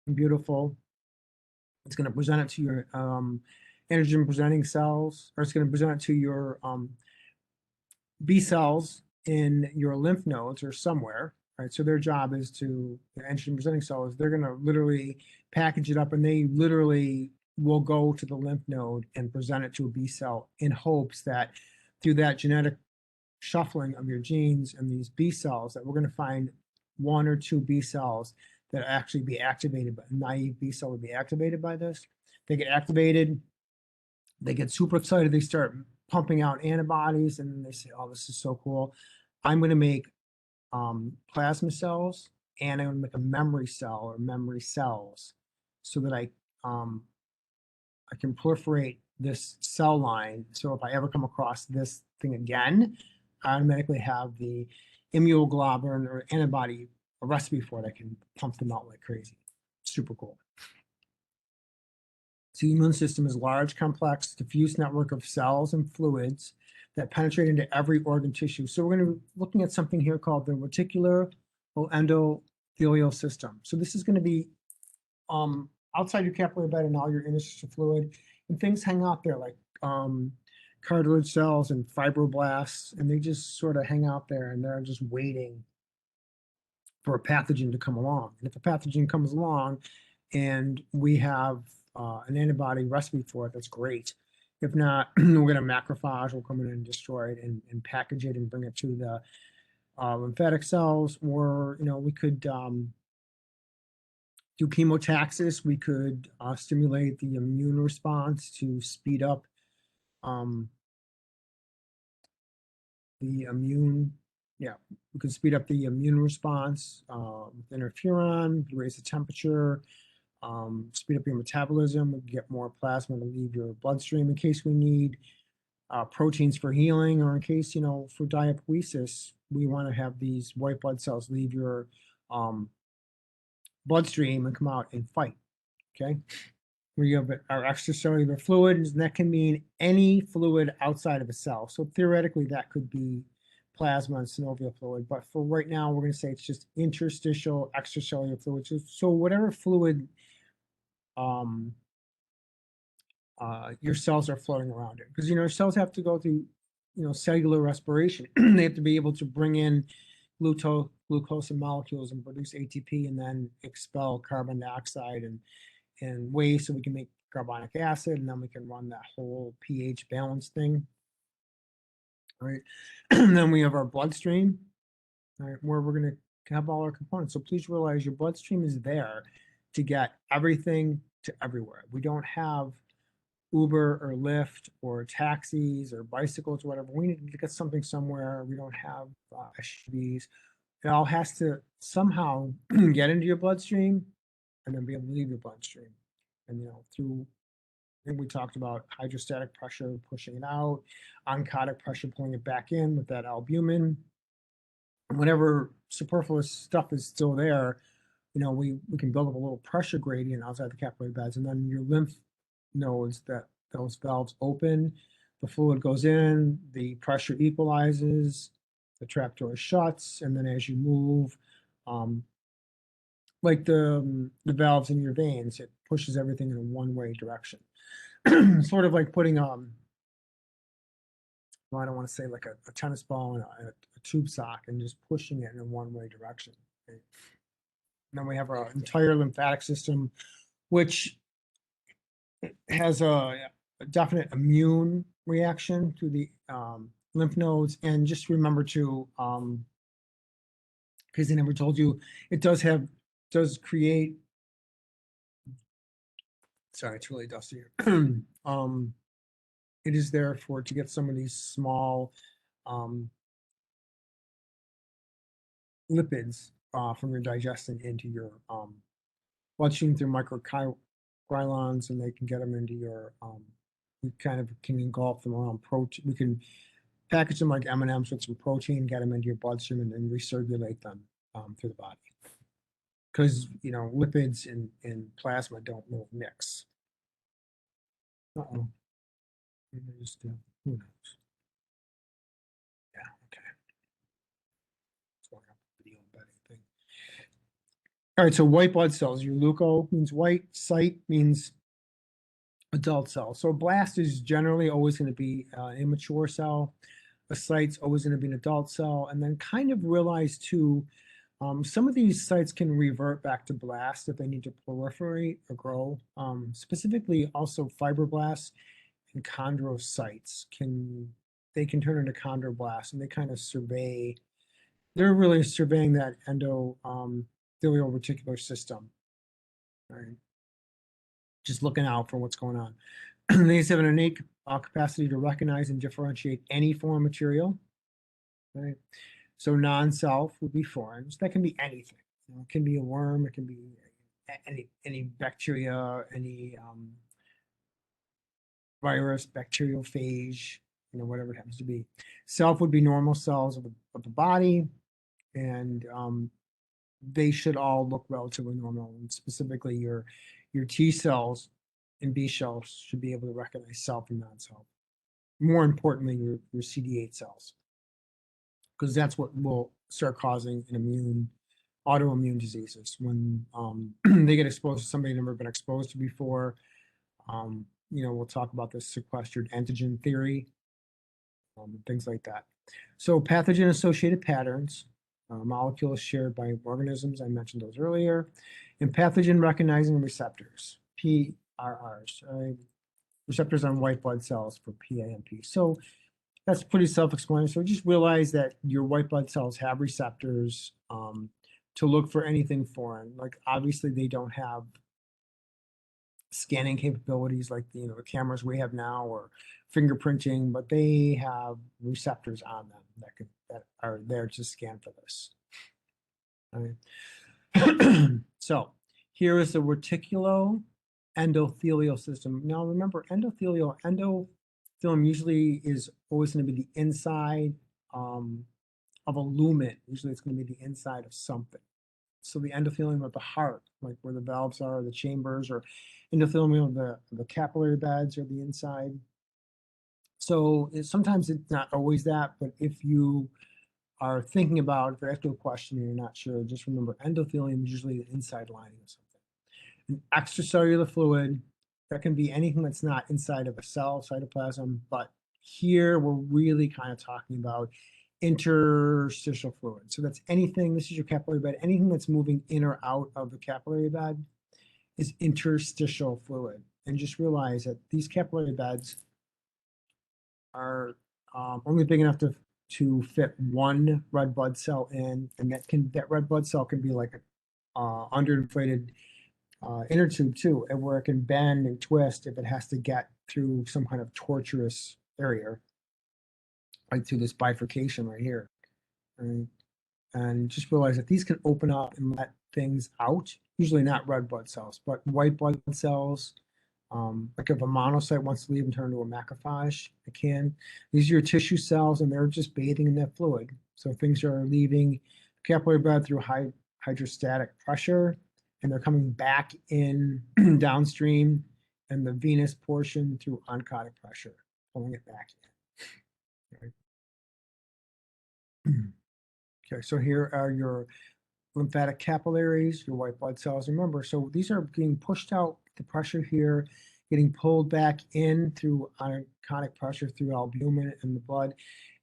and beautiful. It's going to present it to your antigen presenting cells, or it's going to present it to your B cells in your lymph nodes or somewhere, right? So their job is to, the antigen presenting cells, they're going to literally package it up, and they literally will go to the lymph node and present it to a B cell in hopes that through that genetic shuffling of your genes and these B cells, that we're going to find one or two B cells that actually be activated, but naive B cell would be activated by this. They get activated, they get super excited, they start pumping out antibodies, and then they say, oh, this is so cool. I'm going to make plasma cells, and I'm going to make a memory cell or memory cells so that I can proliferate this cell line. So if I ever come across this thing again, I automatically have the immunoglobulin or antibody, a recipe for it. I can pump them out like crazy. Super cool. So the immune system is a large, complex, diffuse network of cells and fluids that penetrate into every organ tissue. So we're going to be looking at something here called the reticular endothelial system. So this is going to be outside your capillary bed and all your interstitial fluid, and things hang out there like cartilage cells and fibroblasts, and they just sort of hang out there, and they're just waiting for a pathogen to come along. And if a pathogen comes along and we have an antibody recipe for it, that's great. If not, we're going to macrophage will come in and destroy it and package it and bring it to the lymphatic cells, or we could do chemotaxis. We could stimulate the immune response to speed up the immune. Yeah, we could speed up the immune response with interferon, raise the temperature, speed up your metabolism, we get more plasma to leave your bloodstream in case we need. proteins for healing, or in case, you know, for diapoesis, we want to have these white blood cells leave your bloodstream and come out and fight. Okay. We have our extracellular fluids, and that can mean any fluid outside of a cell. So theoretically, that could be plasma and synovial fluid. But for right now, we're going to say it's just interstitial extracellular fluid. So whatever fluid your cells are floating around it. Because, you know, your cells have to go through, you know, cellular respiration. They have to be able to bring in glucose and molecules and produce ATP, and then expel carbon dioxide and waste, so we can make carbonic acid, and then we can run that whole pH balance thing. Right. And then we have our bloodstream, right, where we're going to have all our components. So please realize your bloodstream is there to get everything to everywhere. We don't have Uber or Lyft or taxis or bicycles or whatever. We need to get something somewhere. We don't have SUVs. It all has to somehow get into your bloodstream and then be able to leave your bloodstream. And, you know, through, I think we talked about hydrostatic pressure pushing it out, oncotic pressure pulling it back in with that albumin. Whatever superfluous stuff is still there, you know, we can build up a little pressure gradient outside the capillary beds, and then your lymph nodes, that those valves open, the fluid goes in, the pressure equalizes, the trapdoor shuts, and then as you move, like the valves in your veins, it pushes everything in a one-way direction. Sort of like putting well, I don't want to say like a tennis ball in a tube sock and just pushing it in a one-way direction. Okay? And then we have our entire lymphatic system, which has a definite immune reaction to the lymph nodes. And just remember to, because I never told you, it does create, sorry, it's really dusty here. It is there to get some of these small lipids from your digestion into your bloodstream through microchylons, and they can get them into your, we kind of can engulf them around protein. We can package them like M&Ms with some protein, get them into your bloodstream, and then recirculate them through the body. Because, you know, lipids and plasma don't really mix. Uh-oh. Just, who knows? Yeah, okay. Video embedding thing. All right, so white blood cells. Your leuco means white, cyte means adult cell. So a blast is generally always going to be an immature cell. A cyte's always going to be an adult cell. And then kind of realize too, some of these sites can revert back to blast if they need to proliferate or grow. Specifically, also fibroblasts and chondrocytes can turn into chondroblasts, and they kind of survey. They're really surveying that endothelial reticular system, right? Just looking out for what's going on. These have an innate capacity to recognize and differentiate any foreign material, right? So non-self would be foreign. So that can be anything. You know, it can be a worm. It can be any bacteria, any virus, bacteriophage, you know, whatever it happens to be. Self would be normal cells of the body, and they should all look relatively normal. And specifically, your T cells and B cells should be able to recognize self and non-self. More importantly, your CD8 cells, because that's what will start causing autoimmune diseases when they get exposed to somebody they've never been exposed to before. You know, we'll talk about the sequestered antigen theory, things like that. So pathogen-associated patterns, molecules shared by organisms, I mentioned those earlier, and pathogen-recognizing receptors, PRRs, receptors on white blood cells for PAMP. So that's pretty self-explanatory. So just realize that your white blood cells have receptors to look for anything foreign. Like obviously they don't have scanning capabilities like the cameras we have now or fingerprinting, but they have receptors on them that are there to scan for this. All right. So here is the reticuloendothelial system. Now remember, endo film usually is always going to be the inside of a lumen. Usually it's going to be the inside of something. So the endothelium of the heart, like where the valves are, the chambers, or endothelium of the capillary beds or the inside. So sometimes it's not always that, but if you are thinking about, if you're asking a question and you're not sure, just remember endothelium is usually the inside lining of something. An extracellular fluid, that can be anything that's not inside of a cell, cytoplasm, but here we're really kind of talking about interstitial fluid. So that's anything, this is your capillary bed, anything that's moving in or out of the capillary bed is interstitial fluid. And just realize that these capillary beds are only big enough to fit one red blood cell in, and that red blood cell can be like a underinflated inner tube too, and where it can bend and twist if it has to get through some kind of tortuous area, like through this bifurcation right here. Right? And just realize that these can open up and let things out, usually not red blood cells, but white blood cells. Like if a monocyte wants to leave and turn into a macrophage, it can. These are your tissue cells, and they're just bathing in that fluid. So things are leaving capillary bed through hydrostatic pressure, and they're coming back in downstream, and the venous portion through oncotic pressure, pulling it back in. Right. Okay, so here are your lymphatic capillaries, your white blood cells. Remember, so these are being pushed out, the pressure here, getting pulled back in through oncotic pressure through albumin in the blood.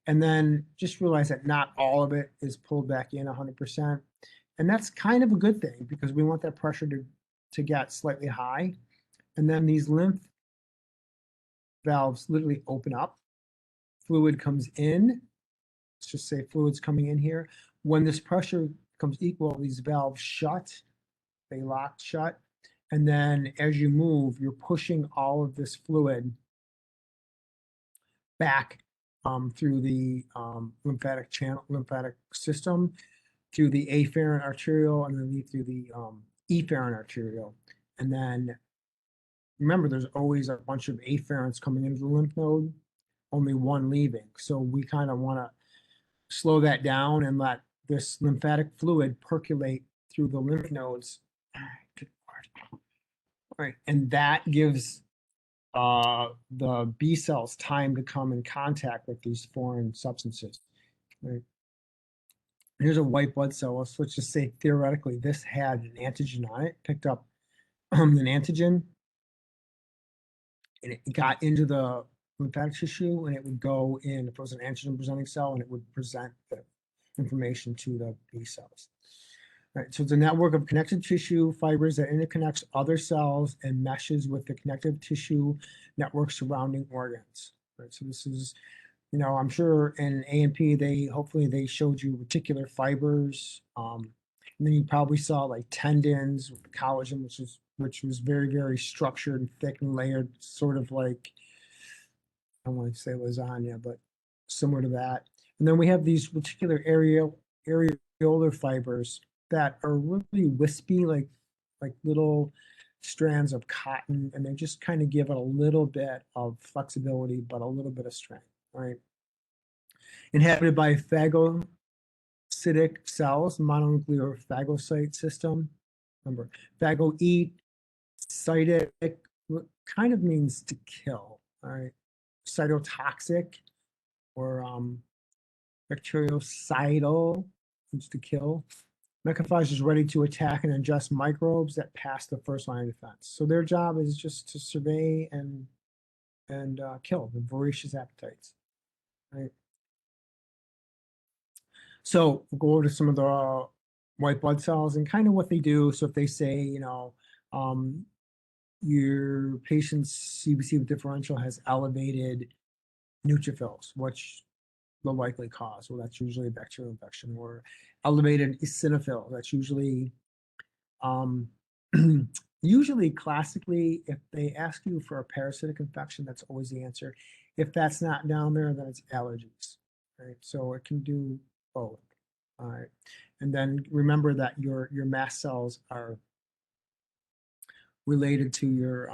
And then just realize that not all of it is pulled back in 100%. And that's kind of a good thing because we want that pressure to get slightly high. And then these lymph valves literally open up. Fluid comes in. Let's just say fluid's coming in here. When this pressure becomes equal, these valves shut. They lock shut. And then as you move, you're pushing all of this fluid back through the lymphatic system, through the afferent arteriole, and then through the efferent arteriole. And then remember, there's always a bunch of afferents coming into the lymph node, only one leaving. So we kind of want to slow that down and let this lymphatic fluid percolate through the lymph nodes. All right, and that gives the B cells time to come in contact with these foreign substances. Right. Here's a white blood cell. Let's just say theoretically this had an antigen on it, picked up an antigen, and it got into the lymphatic tissue, and it would go in, if it was an antigen presenting cell, and it would present the information to the B cells. Right, so it's a network of connective tissue fibers that interconnects other cells and meshes with the connective tissue network surrounding organs. Right, so this is, you know, I'm sure in A&P hopefully they showed you reticular fibers, and then you probably saw like tendons with collagen, which was very, very structured and thick and layered, sort of like, I don't want to say lasagna, but similar to that. And then we have these reticular areolar fibers that are really wispy, like little strands of cotton, and they just kind of give it a little bit of flexibility, but a little bit of strength, right? Inhabited by phagocytic cells, mononuclear phagocyte system. Remember, phago eat, cytic kind of means to kill, all right? Cytotoxic or bactericidal means to kill. Macrophage is ready to attack and ingest microbes that pass the first line of defense. So their job is just to survey and kill the voracious appetites, right? So we'll go over to some of the white blood cells and kind of what they do. So if they say, you know, your patient's CBC with differential has elevated neutrophils, which the likely cause, well, that's usually a bacterial infection, or elevated eosinophil, that's usually usually classically, if they ask you for a parasitic infection, that's always the answer. If that's not down there, then it's allergies, right? So it can do both. All right, and then remember that your mast cells are related to your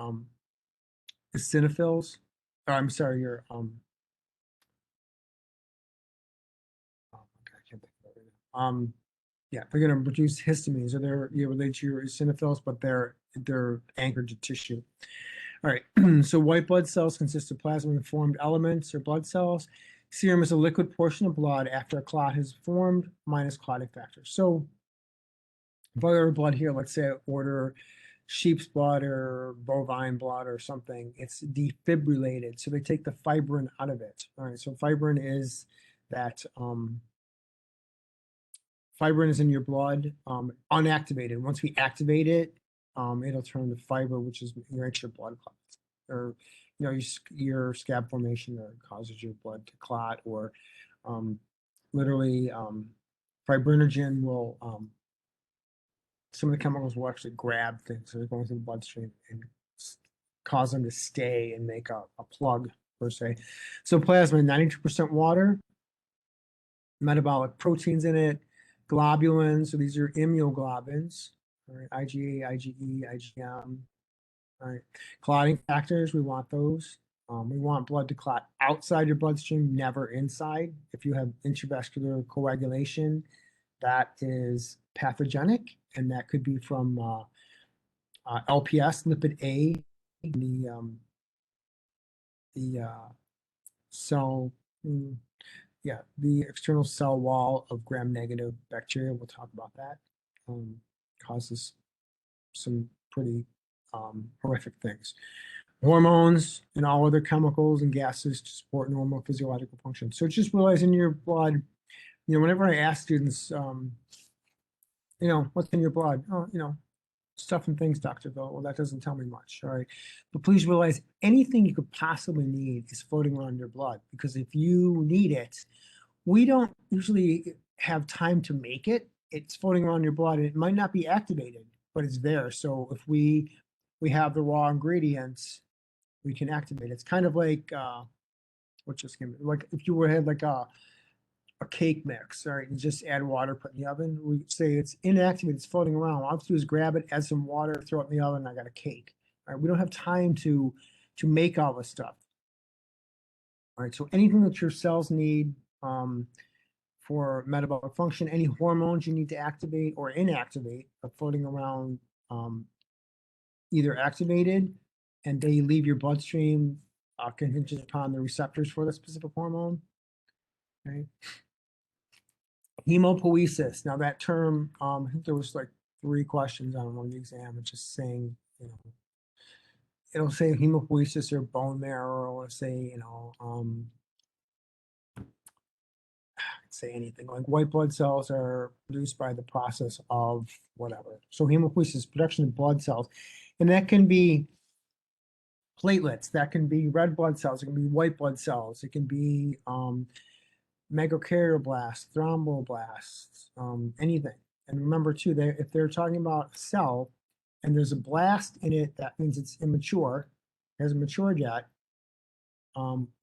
eosinophils, I'm sorry, your oh, okay, I can't think of it right now. Yeah, they're going to produce histamines, or they're related to your eosinophils, but they're anchored to tissue. All right, so white blood cells consist of plasma-informed elements or blood cells. Serum is a liquid portion of blood after a clot has formed minus clotting factors. So if I order blood here, let's say I order sheep's blood or bovine blood or something, it's defibrillated. So they take the fibrin out of it. All right, so fibrin is that fibrin is in your blood, unactivated. Once we activate it, it'll turn to fiber, which is your blood clots, or your scab formation, or causes your blood to clot, or literally fibrinogen will some of the chemicals will actually grab things, so they're going through the bloodstream and cause them to stay and make a plug per se. So plasma, 92% water, metabolic proteins in it, globulins, so these are immunoglobulins, all right, IgA, IgE, IgM, all right. Clotting factors, we want those. We want blood to clot outside your bloodstream, never inside. If you have intravascular coagulation, that is pathogenic, and that could be from LPS, lipid A, the cell, yeah, the external cell wall of gram-negative bacteria. We'll talk about that. Causes some pretty horrific things. Hormones and all other chemicals and gases to support normal physiological function. So just realize in your blood, whenever I ask students, what's in your blood? Oh, stuff and things, Dr. Bill. Well, that doesn't tell me much. All right. But please realize anything you could possibly need is floating around your blood, because if you need it, we don't usually have time to make it. It's floating around your blood, and it might not be activated, but it's there. So if we have the raw ingredients, we can activate it. It's kind of like like if you had like a cake mix, all right, and just add water, put in the oven. We say it's inactivated, it's floating around. All I have to do is grab it, add some water, throw it in the oven, and I got a cake. All right, we don't have time to make all this stuff. All right, so anything that your cells need for metabolic function, any hormones you need to activate or inactivate are floating around, either activated and they leave your bloodstream contingent upon the receptors for the specific hormone. Okay. Hemopoiesis. Now that term, I think there was like 3 questions on one of the exam. It's just saying, it'll say hemopoiesis or bone marrow, or say, say anything like white blood cells are produced by the process of whatever. So hemopoiesis, production of blood cells, and that can be platelets, that can be red blood cells, it can be white blood cells, it can be megakaryoblast, thromboblasts, anything. And remember too, that if they're talking about a cell and there's a blast in it, that means it's immature, hasn't matured yet,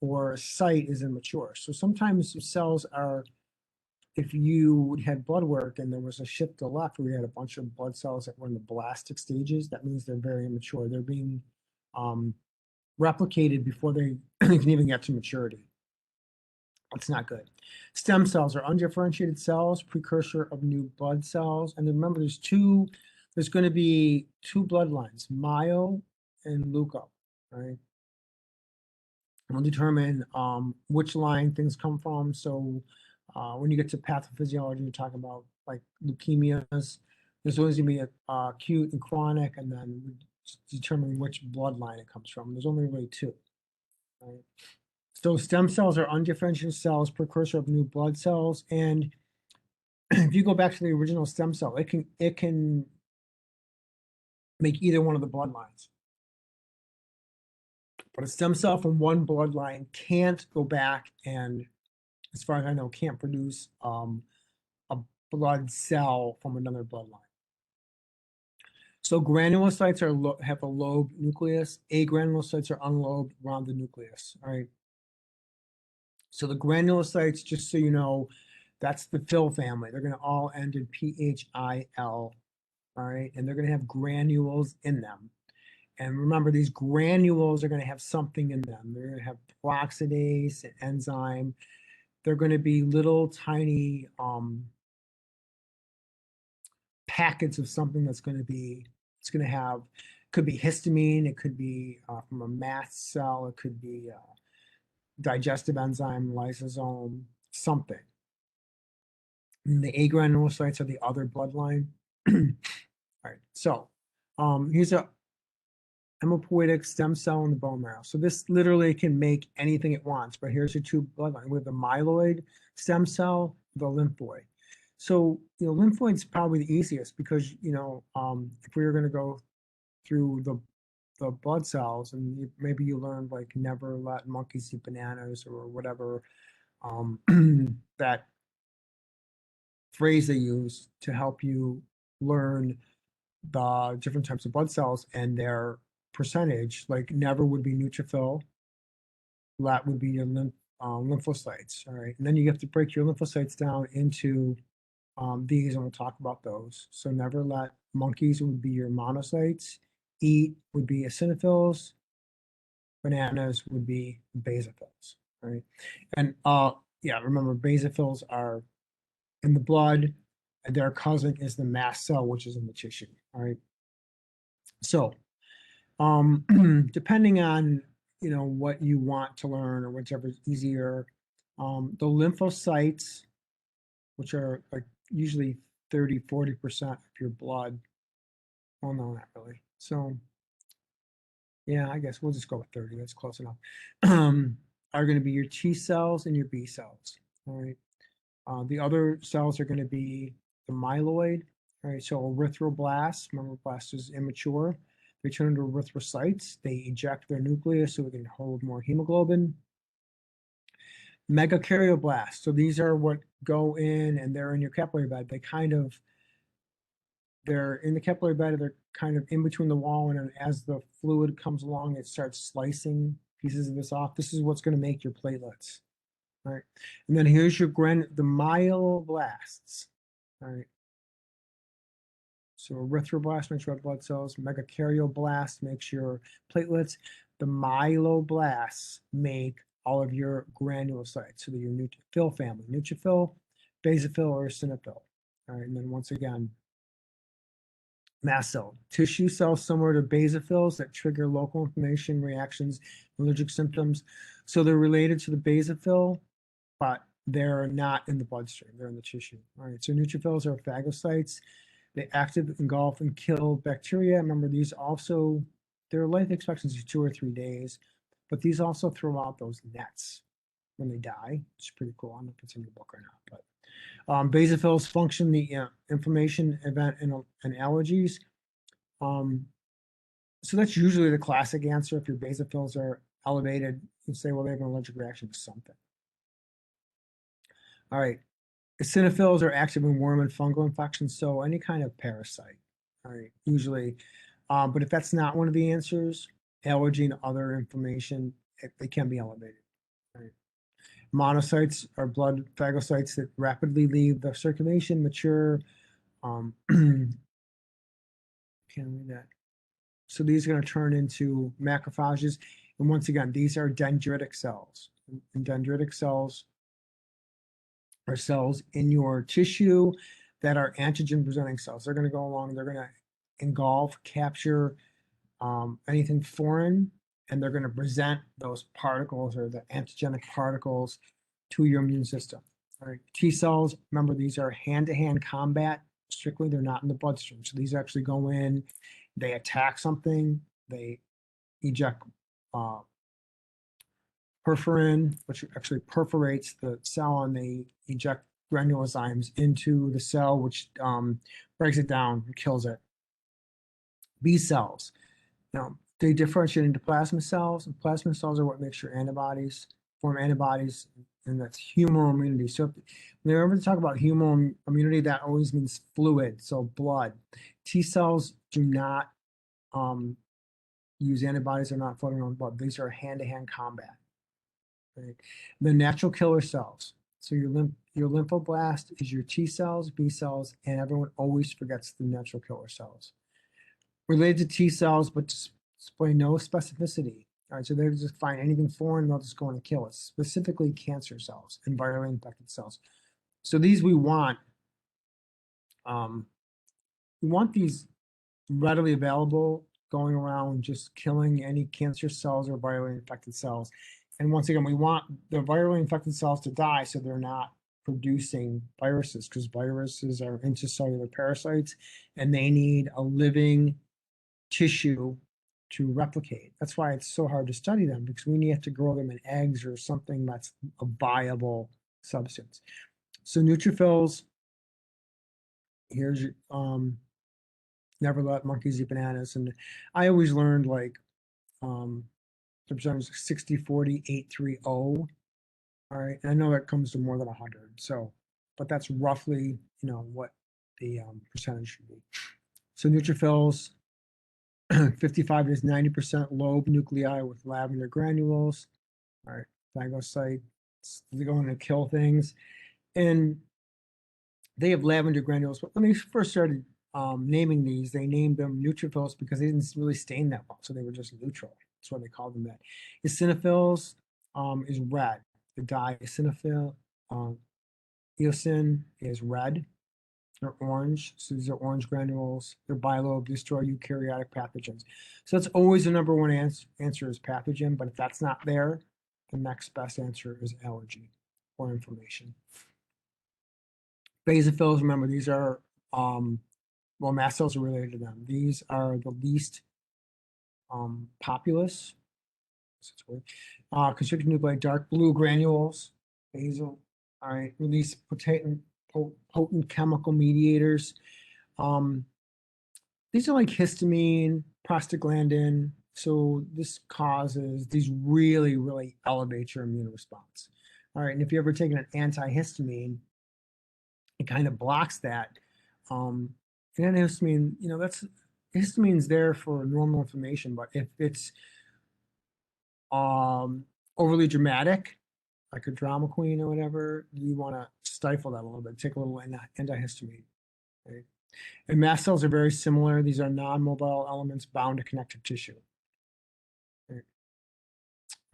or a site is immature. So sometimes cells are, if you had blood work and there was a shift to the left where you had a bunch of blood cells that were in the blastic stages, that means they're very immature. They're being replicated before they can even get to maturity. That's not good. Stem cells are undifferentiated cells, precursor of new blood cells. And then remember, there's going to be 2 bloodlines, myo and leuco, right? We'll determine which line things come from. So when you get to pathophysiology, you're talking about like leukemias, there's always going to be acute and chronic, and then we determine which bloodline it comes from. There's only really 2, right? So stem cells are undifferentiated cells, precursor of new blood cells. And if you go back to the original stem cell, it can make either one of the bloodlines. But a stem cell from one bloodline can't go back and, as far as I know, can't produce a blood cell from another bloodline. So granulocytes have a lobed nucleus. Agranulocytes are unlobed around the nucleus, all right? So the granulocytes, just so you know, that's the PHIL family. They're going to all end in PHIL, all right? And they're going to have granules in them. And remember, these granules are going to have something in them. They're going to have peroxidase, an enzyme. They're going to be little tiny packets of something that's going to be, it's going to have, could be histamine, it could be from a mast cell, it could be digestive enzyme, lysosome, something. And the agranulocytes are the other bloodline. All right, so here's a hematopoietic stem cell in the bone marrow. So this literally can make anything it wants, but here's your two bloodlines. We have the myeloid stem cell, the lymphoid. So, lymphoid's probably the easiest because, if we were going to go through the blood cells and maybe you learned like never let monkeys eat bananas or whatever, that phrase they use to help you learn the different types of blood cells and their percentage, like never would be neutrophil, lat would be your lymphocytes, all right? And then you have to break your lymphocytes down into these, and we'll talk about those. So never let monkeys would be your monocytes, eat would be eosinophils, bananas would be basophils, right? And yeah, remember basophils are in the blood, and their cousin is the mast cell, which is in the tissue, all right? So depending on, what you want to learn or whichever's easier, the lymphocytes, which are like usually 30–40% of your blood. Well, no, not really. So yeah, I guess we'll just go with 30. That's close enough. Are going to be your T cells and your B cells. All right. The other cells are going to be the myeloid. All right. So erythroblasts, remember blast is immature. They turn into erythrocytes. They eject their nucleus so we can hold more hemoglobin. Megakaryoblast. So these are what go in and they're in your capillary bed. They're in the capillary bed, they're kind of in between the wall, and as the fluid comes along, it starts slicing pieces of this off. This is what's going to make your platelets. All right. And then here's your the myeloblasts. All right. So erythroblast makes red blood cells, megakaryoblast makes your platelets. The myeloblasts make all of your granulocytes. So your neutrophil family, neutrophil, basophil, or eosinophil. All right, and then once again, mast cell, tissue cells similar to basophils that trigger local inflammation reactions, allergic symptoms. So they're related to the basophil, but they're not in the bloodstream, they're in the tissue. All right, so neutrophils are phagocytes. They actively engulf and kill bacteria. Remember, these also, their life expectancy is 2 or 3 days, but these also throw out those nets when they die. It's pretty cool. I don't know if it's in your book or not, but basophils function the inflammation event in allergies. So that's usually the classic answer. If your basophils are elevated, you say, well, they have an allergic reaction to something. All right. Eosinophils are active in worm and fungal infections, so any kind of parasite, all right, usually. But if that's not one of the answers, allergy and other inflammation, they can be elevated. Right? Monocytes are blood phagocytes that rapidly leave the circulation, mature. Can't read that. So these are going to turn into macrophages. And once again, these are dendritic cells. And dendritic cells are cells in your tissue that are antigen presenting cells. They're going to go along, they're going to engulf, capture anything foreign, and they're going to present those particles or the antigenic particles to your immune system. All right. T cells, remember, these are hand-to-hand combat. Strictly, they're not in the bloodstream. So these actually go in, they attack something, they eject perforin, which actually perforates the cell, and they eject granulozymes into the cell, which breaks it down and kills it. B cells. Now, they differentiate into plasma cells, and plasma cells are what makes your antibodies, form antibodies, and that's humoral immunity. So if we ever talk about humoral immunity, that always means fluid, so blood. T cells do not use antibodies, they're not floating around blood. These are hand-to-hand combat. Right? The natural killer cells. So your lymphoblast is your T cells, B cells, and everyone always forgets the natural killer cells. Related to T cells, but display no specificity. All right, so they just find anything foreign, they'll just go in and kill it, specifically cancer cells and virally infected cells. So these we want these readily available, going around just killing any cancer cells or virally infected cells. And once again, we want the virally infected cells to die so they're not producing viruses, because viruses are intracellular parasites and they need a living tissue to replicate. That's why it's so hard to study them, because we need to grow them in eggs or something that's a viable substance. So neutrophils, here's never let monkeys eat bananas. And I always learned like the percentage 60, 40, 8, 3, 0. All right. And I know that comes to more than 100. So, but that's roughly, what the percentage should be. So neutrophils, 55 to 90% lobe nuclei with lavender granules. All right. Phagocytes, they go in to kill things. And they have lavender granules. But when they first started naming these, they named them neutrophils because they didn't really stain that well. So they were just neutral. That's why they called them that. Eosinophils is red. The dye eosinophil, eosin is red. They're orange. So these are orange granules. They're bilobe, destroy eukaryotic pathogens. So that's always the number one answer is pathogen. But if that's not there, the next best answer is allergy or inflammation. Basophils, remember, these are, well, mast cells are related to them. These are the least populous. Constricted nuclei, dark blue granules, basal, all right, release potent chemical mediators. These are like histamine, prostaglandin. So this causes, these really, really elevate your immune response. All right, and if you've ever taken an antihistamine, it kind of blocks that. And antihistamine, histamine's there for normal inflammation, but if it's overly dramatic, like a drama queen or whatever, you want to stifle that a little bit, take a little antihistamine. Right? And mast cells are very similar. These are non-mobile elements bound to connective tissue. Right?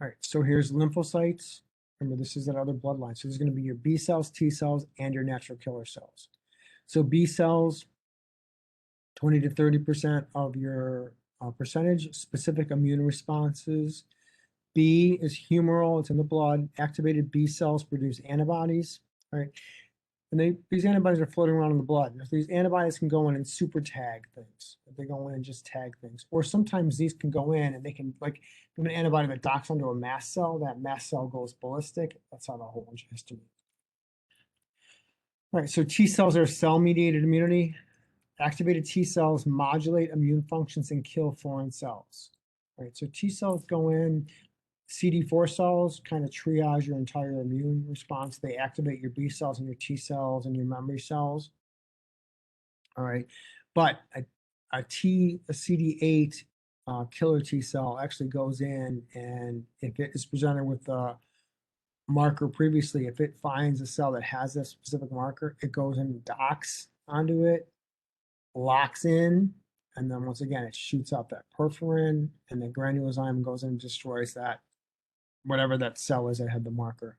All right, so here's lymphocytes. Remember, this is that other bloodline. So this is going to be your B cells, T cells, and your natural killer cells. So B cells, 20 to 30% of your percentage, specific immune responses. B is humoral, it's in the blood. Activated B cells produce antibodies, right? And these antibodies are floating around in the blood. And these antibodies can go in and super tag things. They go in and just tag things. Or sometimes these can go in and they can, like, an antibody that docks onto a mast cell, that mast cell goes ballistic. That's how the whole bunch of histamine. All right, so T cells are cell-mediated immunity. Activated T cells modulate immune functions and kill foreign cells. All right, so T cells go in, CD4 cells kind of triage your entire immune response. They activate your B cells and your T cells and your memory cells. All right, but a CD8 killer T cell actually goes in, and if it is presented with a marker previously, if it finds a cell that has that specific marker, it goes and docks onto it, locks in, and then once again, it shoots out that perforin, and the granulozyme goes in and destroys that, whatever that cell is that had the marker.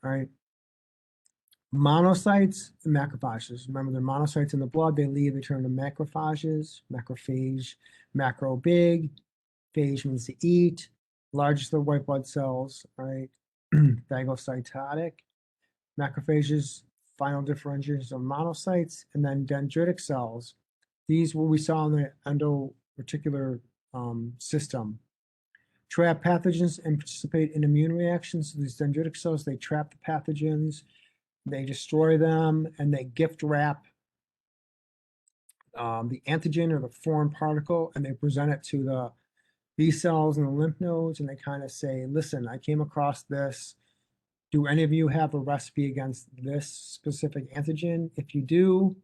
All right. Monocytes and macrophages. Remember, they're monocytes in the blood. They leave, they turn to macrophages. Macrophage, macro big. Phage means to eat. Largest of the white blood cells, right? Phagocytotic. Macrophages, final differentiators of monocytes, and then dendritic cells. These what we saw in the endoreticular system. Trap pathogens and participate in immune reactions. So these dendritic cells, they trap the pathogens, they destroy them, and they gift wrap the antigen or the foreign particle, and they present it to the B cells and the lymph nodes, and they kind of say, listen, I came across this. Do any of you have a recipe against this specific antigen? If you do,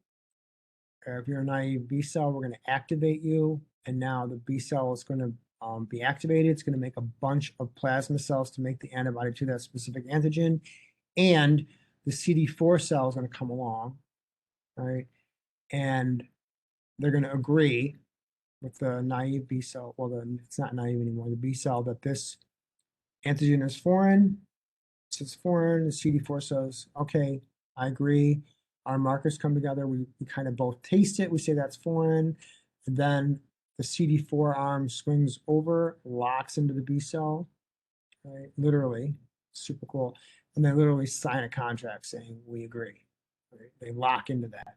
or if you're a naive B cell, we're going to activate you, and now the B cell is going to be activated. It's going to make a bunch of plasma cells to make the antibody to that specific antigen. And the CD4 cell is going to come along, right? And they're going to agree with the naive B cell, well, then it's not naive anymore, the B cell, that this antigen is foreign. So it's foreign, the CD4 says, okay, I agree. Our markers come together, we kind of both taste it, we say that's foreign, and then the CD4 arm swings over, locks into the B cell, right? Literally, super cool. And they literally sign a contract saying, we agree. Right? They lock into that.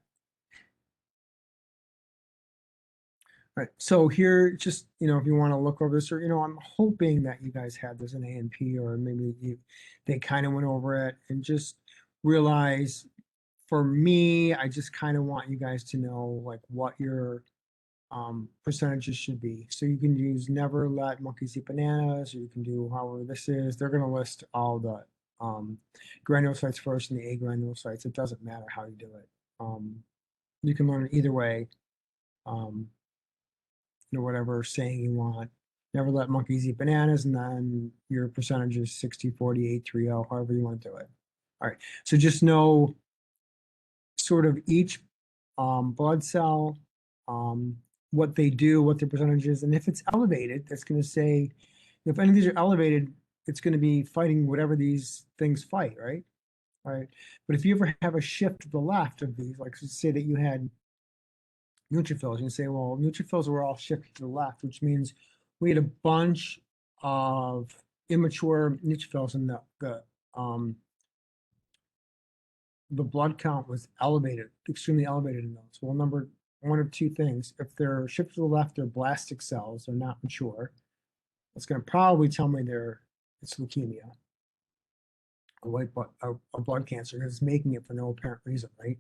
Right. So here, just, if you want to look over this, or, I'm hoping that you guys had this in A&P, or maybe they kind of went over it, and just realize, for me, I just kind of want you guys to know like what your percentages should be. So you can use never let monkeys eat bananas, or you can do however this is. They're going to list all the granulocytes first and the agranulocytes. It doesn't matter how you do it. You can learn it either way. Whatever saying you want. Never let monkeys eat bananas, and then your percentage is 60, 40, 8, 3, 0, however you want to do it. All right, so just know sort of each blood cell, what they do, what their percentage is, and if it's elevated, that's going to say, if any of these are elevated, it's going to be fighting whatever these things fight, right? All right, but if you ever have a shift to the left of these, like say that you had neutrophils, you can say, well, neutrophils were all shifted to the left, which means we had a bunch of immature neutrophils, and the blood count was elevated, extremely elevated in those. Well, number one of two things: if they're shifted to the left, they're blastic cells, they're not mature. That's going to probably tell me it's leukemia, a blood cancer, because it's making it for no apparent reason, right?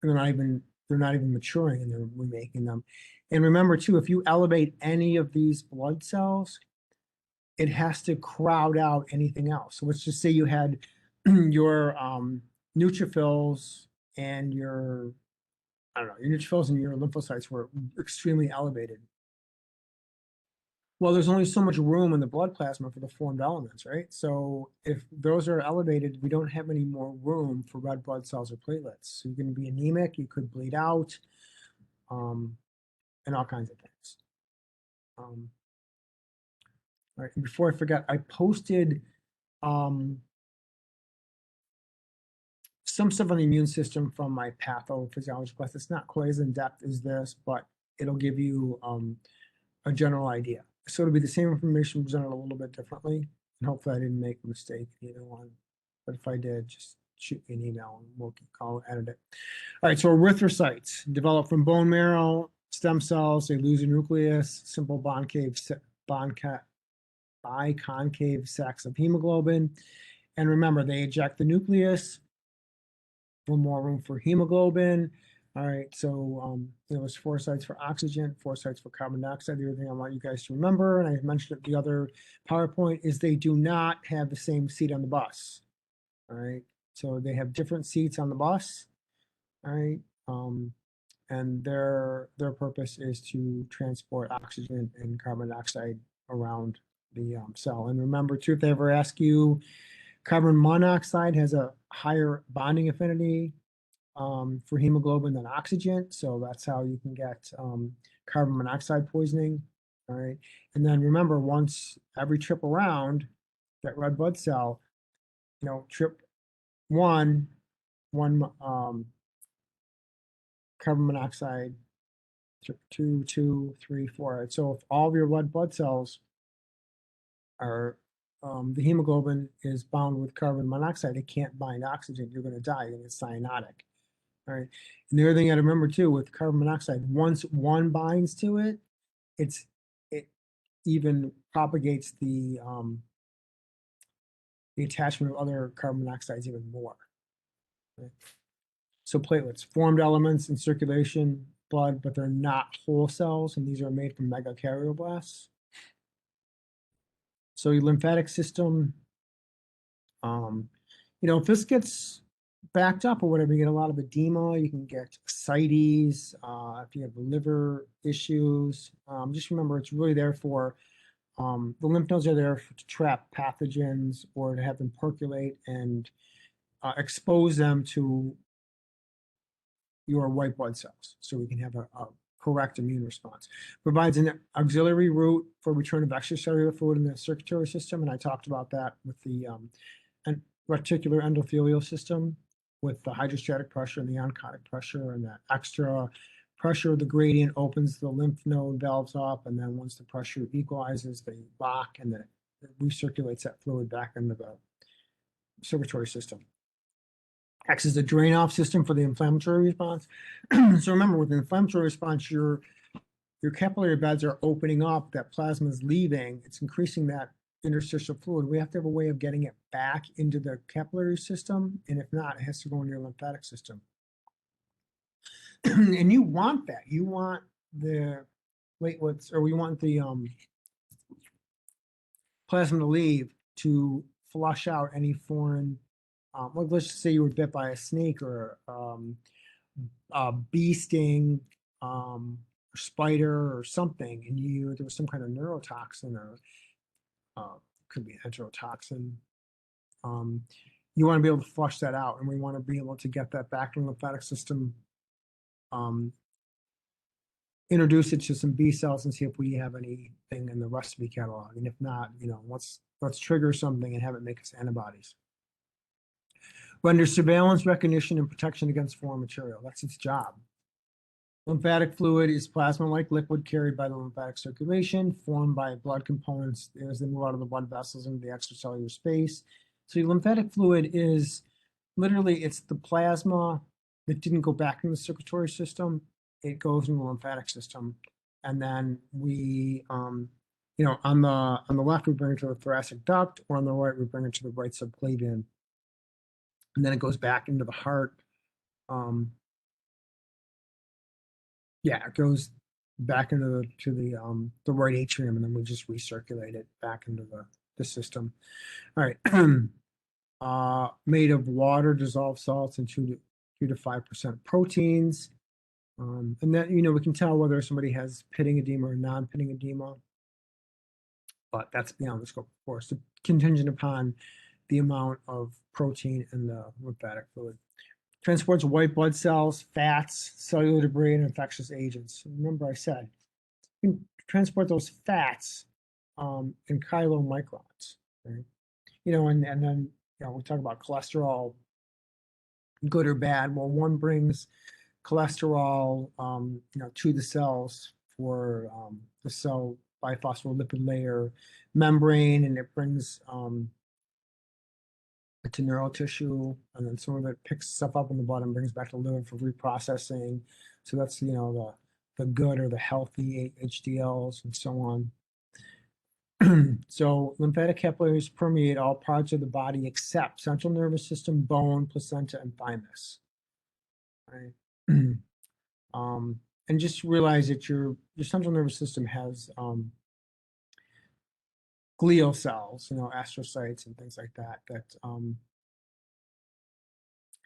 And they're not even maturing, and they're remaking them. And remember too, if you elevate any of these blood cells, it has to crowd out anything else. So let's just say you had your neutrophils and your neutrophils and your lymphocytes were extremely elevated. Well, there's only so much room in the blood plasma for the formed elements, right? So if those are elevated, we don't have any more room for red blood cells or platelets. So you're going to be anemic, you could bleed out, and all kinds of things. All right, and before I forget, I posted some stuff on the immune system from my pathophysiology class. It's not quite as in-depth as this, but it'll give you a general idea. So it'll be the same information presented a little bit differently, and hopefully I didn't make a mistake in either one. But if I did, just shoot me an email and I'll edit it. All right, so erythrocytes develop from bone marrow, stem cells, they lose a nucleus, simple biconcave sacs of hemoglobin. And remember, they eject the nucleus for more room for hemoglobin. All right, so there's 4 sites for oxygen, 4 sites for carbon dioxide. The other thing I want you guys to remember, and I mentioned it the other PowerPoint, is they do not have the same seat on the bus. All right, so they have different seats on the bus. All right, and their purpose is to transport oxygen and carbon dioxide around the cell. And remember too, if they ever ask you, carbon monoxide has a higher bonding affinity for hemoglobin than oxygen, so that's how you can get carbon monoxide poisoning. All right, and then remember, once every trip around that red blood cell, trip one carbon monoxide, trip 2, 2, 3, 4. Right? So if all of your red blood cells are the hemoglobin is bound with carbon monoxide, it can't bind oxygen, you're going to die, and it's cyanotic. All right. And the other thing I remember too with carbon monoxide, once one binds to it, it even propagates the attachment of other carbon monoxides even more. Right? So platelets, formed elements in circulation, blood, but they're not whole cells, and these are made from megakaryoplasts. So your lymphatic system, if this gets backed up or whatever, you get a lot of edema, you can get ascites, if you have liver issues, just remember it's really there for, the lymph nodes are there to trap pathogens or to have them percolate and expose them to your white blood cells, so we can have a correct immune response. Provides an auxiliary route for return of extracellular fluid in the circulatory system, and I talked about that with the reticular endothelial system, with the hydrostatic pressure and the oncotic pressure, and that extra pressure of the gradient opens the lymph node valves up, and then once the pressure equalizes, they lock, and then it recirculates that fluid back into the circulatory system. Acts as a drain-off system for the inflammatory response. So remember, with the inflammatory response, your capillary beds are opening up, that plasma is leaving, it's increasing that interstitial fluid. We have to have a way of getting it back into the capillary system, and if not, it has to go in your lymphatic system. And you want that. You want the platelets, or we want the plasma to leave to flush out any foreign, like let's just say you were bit by a snake or a bee sting, or spider or something, and there was some kind of neurotoxin, or could be enterotoxin. You want to be able to flush that out, and we want to be able to get that back in the lymphatic system, introduce it to some B cells and see if we have anything in the recipe catalog. And if not, let's trigger something and have it make us antibodies. Render surveillance, recognition, and protection against foreign material. That's its job. Lymphatic fluid is plasma-like liquid carried by the lymphatic circulation, formed by blood components as they move out of the blood vessels into the extracellular space. So your lymphatic fluid is literally, it's the plasma that didn't go back in the circulatory system. It goes in the lymphatic system, and then we, on the left we bring it to the thoracic duct, or on the right we bring it to the right subclavian, and then it goes back into the heart. It goes back into the right atrium, and then we just recirculate it back into the system. All right, made of water, dissolved salts, and 2 to 5% proteins. And that, we can tell whether somebody has pitting edema or non-pitting edema, but that's beyond the scope, of course, contingent upon the amount of protein in the lymphatic fluid. Transports white blood cells, fats, cellular debris, and infectious agents. Remember I said, you can transport those fats in kilomicrons, right? And then, we talk about cholesterol, good or bad. Well, one brings cholesterol, to the cells for the cell biphospholipid layer membrane, and it brings it to neural tissue, and then some of it picks stuff up in the blood and brings back to the liver for reprocessing. So that's the good or the healthy HDLs and so on. So lymphatic capillaries permeate all parts of the body except central nervous system, bone, placenta, and thymus. Right. And just realize that your central nervous system has glial cells, astrocytes and things like that,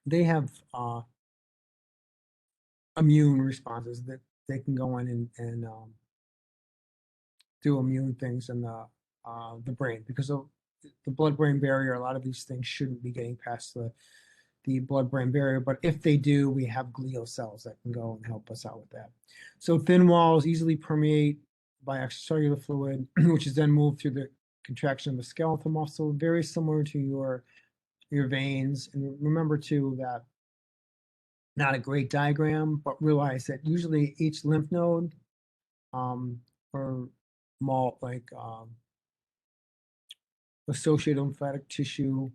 they have immune responses that they can go in and do immune things in the brain, because of the blood-brain barrier. A lot of these things shouldn't be getting past the blood-brain barrier, but if they do, we have glial cells that can go and help us out with that. So thin walls easily permeate by extracellular fluid, which is then moved through the contraction of the skeletal muscle, very similar to your veins. And remember too that, not a great diagram, but realize that usually each lymph node, or associated lymphatic tissue,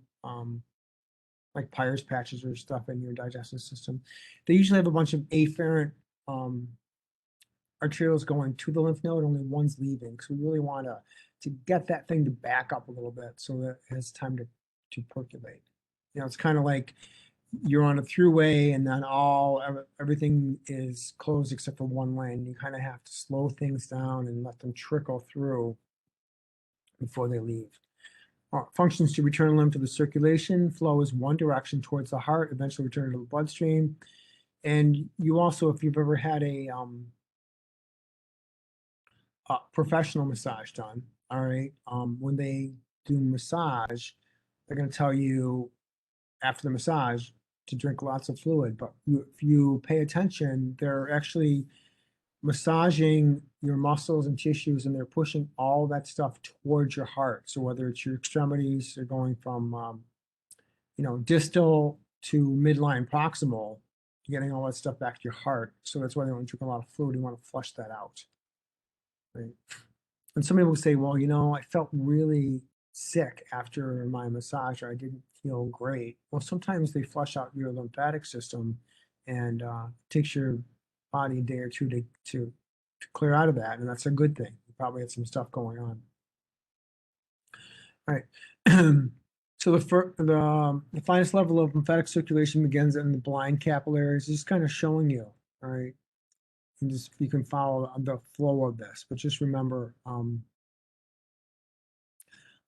like Peyer's patches or stuff in your digestive system, they usually have a bunch of afferent arterioles going to the lymph node, only one's leaving. So we really want to get that thing to back up a little bit so that it has time to percolate. It's kind of like you're on a throughway and then everything is closed except for one lane. You kind of have to slow things down and let them trickle through before they leave. Functions to return lymph to the circulation. Flow is one direction towards the heart, eventually return to the bloodstream. And you also, if you've ever had a professional massage done, all right, when they do massage, they're going to tell you after the massage to drink lots of fluid. But if you pay attention, they're actually massaging your muscles and tissues, and they're pushing all that stuff towards your heart. So whether it's your extremities, they're going from distal to midline proximal, getting all that stuff back to your heart. So that's why they want to drink a lot of fluid. You want to flush that out. Right? And some people say, well, I felt really sick after my massage, or I didn't feel great. Well, sometimes they flush out your lymphatic system, and it takes your body a day or two to clear out of that, and that's a good thing. You probably had some stuff going on. All right. So the finest level of lymphatic circulation begins in the blind capillaries. Just kind of showing you, all right. And just you can follow the flow of this, but just remember, like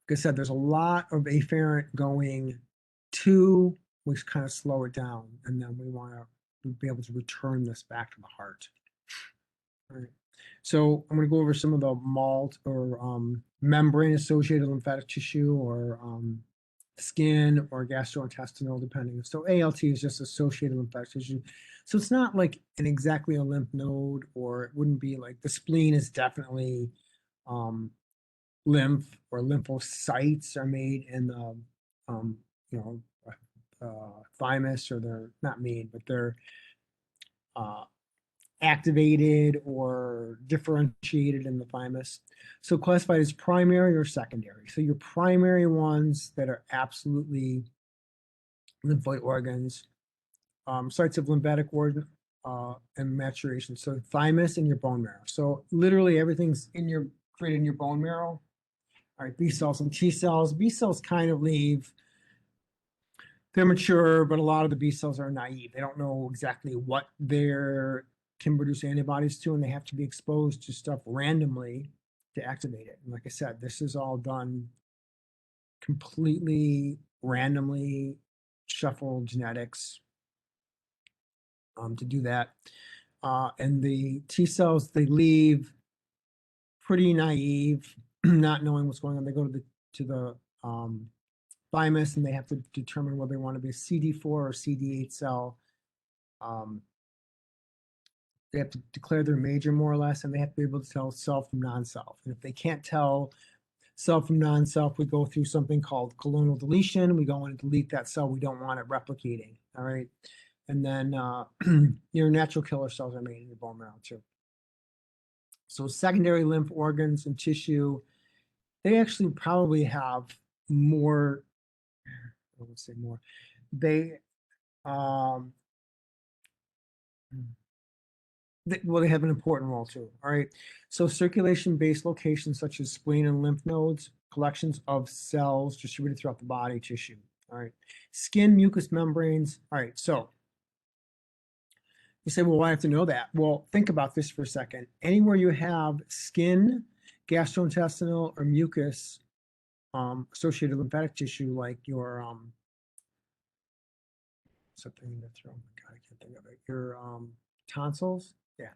I said, there's a lot of afferent going to, we kind of slow it down, and then we want to be able to return this back to the heart. All right. So I'm going to go over some of the MALT or membrane-associated lymphatic tissue, or skin, or gastrointestinal, depending. So ALT is just associated lymphatic tissue. So it's not like exactly a lymph node, or it wouldn't be like the spleen is definitely lymph, or lymphocytes are made in the thymus, or they're not made, but they're activated or differentiated in the thymus. So classified as primary or secondary. So your primary ones that are absolutely lymphoid organs, sites of lymphatic organ and maturation. So thymus and your bone marrow. So literally everything's created in your bone marrow. All right, B cells and T cells. B cells kind of leave. They're mature, but a lot of the B cells are naive. They don't know exactly what they're can produce antibodies to, and they have to be exposed to stuff randomly to activate it. And like I said, this is all done completely randomly, shuffled genetics to do that. And the T cells, they leave pretty naive, not knowing what's going on. They go to the thymus, and they have to determine whether they want to be a CD4 or CD8 cell. They have to declare their major, more or less, and they have to be able to tell self from non-self. And if they can't tell self from non-self, we go through something called clonal deletion. We go in and delete that cell. We don't want it replicating, all right? And then your natural killer cells are made in your bone marrow too. So secondary lymph organs and tissue, they actually probably have more, I would say more, they they have an important role too. All right. So circulation-based locations such as spleen and lymph nodes, collections of cells distributed throughout the body tissue. All right. Skin, mucous membranes. All right. So you say, well, why do I have to know that? Well, think about this for a second. Anywhere you have skin, gastrointestinal, or mucus associated lymphatic tissue, like your something in the throat. Oh my God, I can't think of it. Your tonsils. Yeah.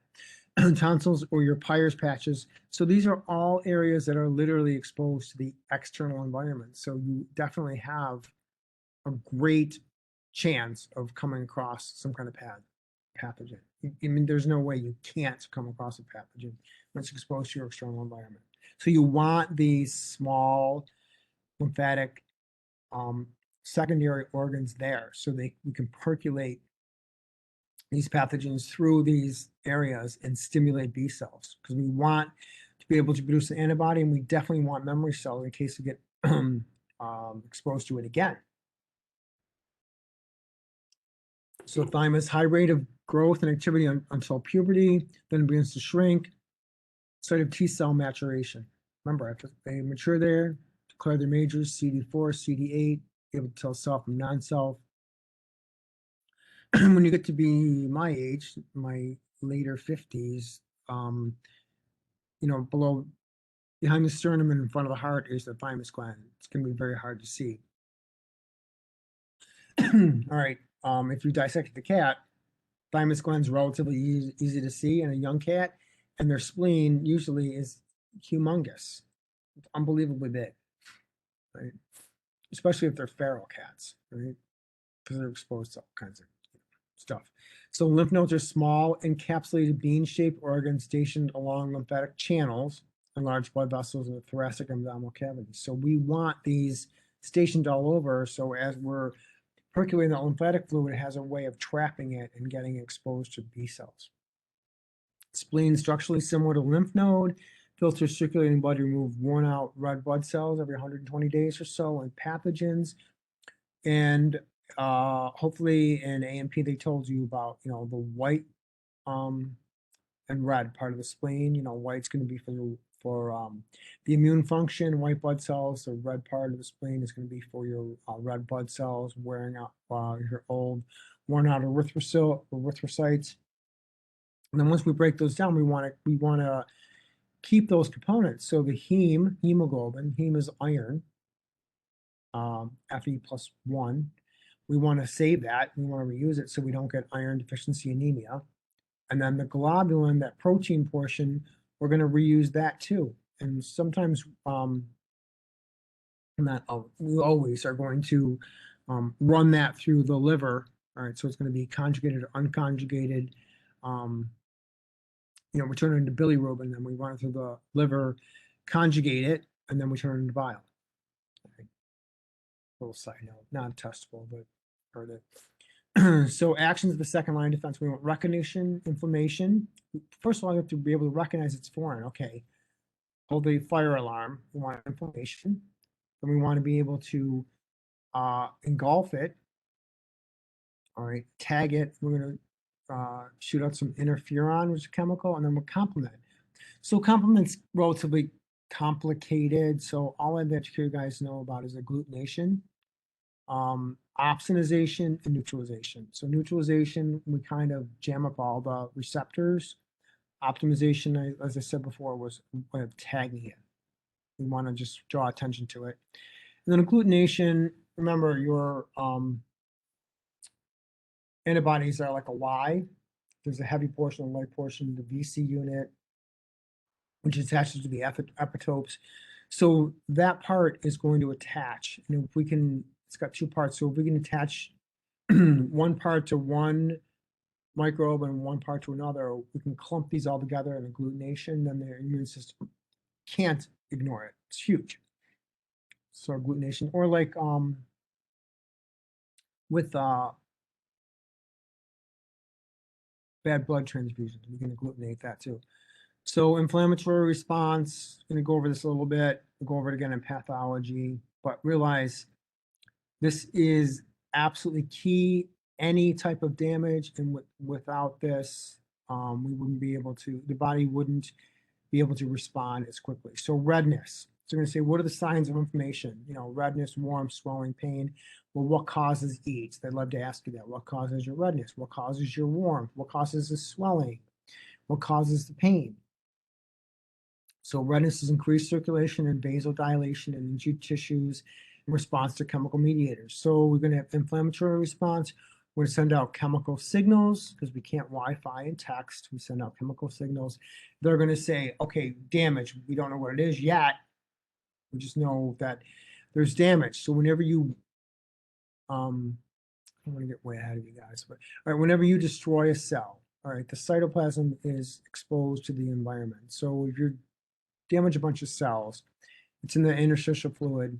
Tonsils, or your Peyer's patches. So these are all areas that are literally exposed to the external environment. So you definitely have a great chance of coming across some kind of pathogen. I mean, there's no way you can't come across a pathogen when it's exposed to your external environment. So you want these small lymphatic secondary organs there, so we can percolate these pathogens through these areas and stimulate B cells, because we want to be able to produce an antibody, and we definitely want memory cells in case we get exposed to it again. So thymus, high rate of growth and activity until puberty, then begins to shrink. Site of T cell maturation. Remember, after they mature there, declare their majors, CD4, CD8, able to tell self from non-self. When you get to be my age, my later 50s, behind the sternum and in front of the heart is the thymus gland. It's going to be very hard to see. All right. If you dissect the cat, thymus gland's relatively easy to see in a young cat, and their spleen usually is humongous. It's unbelievably big, right? Especially if they're feral cats, right? Because they're exposed to all kinds of stuff. So lymph nodes are small, encapsulated bean-shaped organs stationed along lymphatic channels and large blood vessels in the thoracic and abdominal cavities. So we want these stationed all over. So as we're percolating the lymphatic fluid, it has a way of trapping it and getting exposed to B cells. Spleen structurally similar to lymph node, filters circulating blood to remove worn out red blood cells every 120 days or so and pathogens. And hopefully in A&P they told you about, the white and red part of the spleen. White's going to be for the immune function, white blood cells. The red part of the spleen is going to be for your red blood cells, wearing out your old, worn out erythrocytes. And then once we break those down, we want to keep those components. So the hemoglobin, heme is iron, Fe+1. We want to save that. We want to reuse it so we don't get iron deficiency anemia. And then the globulin, that protein portion, we're going to reuse that too. And sometimes, we always are going to run that through the liver. All right, so it's going to be conjugated or unconjugated. We turn it into bilirubin, then we run it through the liver, conjugate it, and then we turn it into bile. Okay. Little side note, non-testable, but heard it. So actions of the second line of defense, we want recognition, inflammation. First of all, you have to be able to recognize it's foreign. Okay, hold the fire alarm. We want inflammation. Then we want to be able to engulf it. All right, tag it. We're going to shoot out some interferon, which is a chemical, and then we'll complement. So complement's relatively complicated. So all of that you guys know about is agglutination, opsonization, and neutralization. So neutralization, we kind of jam up all the receptors. Optimization, as I said before, was a way of tagging it. We want to just draw attention to it. And then agglutination, remember your antibodies are like a Y. There's a heavy portion and light portion, the VC unit, which attaches to the epitopes. So that part is going to attach. And if we can, it's got two parts. So if we can attach one part to one microbe and one part to another, we can clump these all together in agglutination, then the immune system can't ignore it. It's huge. So agglutination, or like with bad blood transfusions, we can agglutinate that too. So inflammatory response, I'm going to go over this a little bit. We'll go over it again in pathology, but realize this is absolutely key. Any type of damage, and without this, we wouldn't be able to, the body wouldn't be able to respond as quickly. So redness. So we're going to say, what are the signs of inflammation? Redness, warmth, swelling, pain. Well, what causes each? They'd love to ask you that. What causes your redness? What causes your warmth? What causes the swelling? What causes the pain? So redness is increased circulation and vasodilation in injured tissues in response to chemical mediators. So we're going to have inflammatory response. We're going to send out chemical signals because we can't Wi-Fi and text. We send out chemical signals. They're going to say, okay, damage. We don't know what it is yet. We just know that there's damage. So whenever you, I don't want to get way ahead of you guys, but all right, whenever you destroy a cell, all right, the cytoplasm is exposed to the environment. So if you damage a bunch of cells, it's in the interstitial fluid,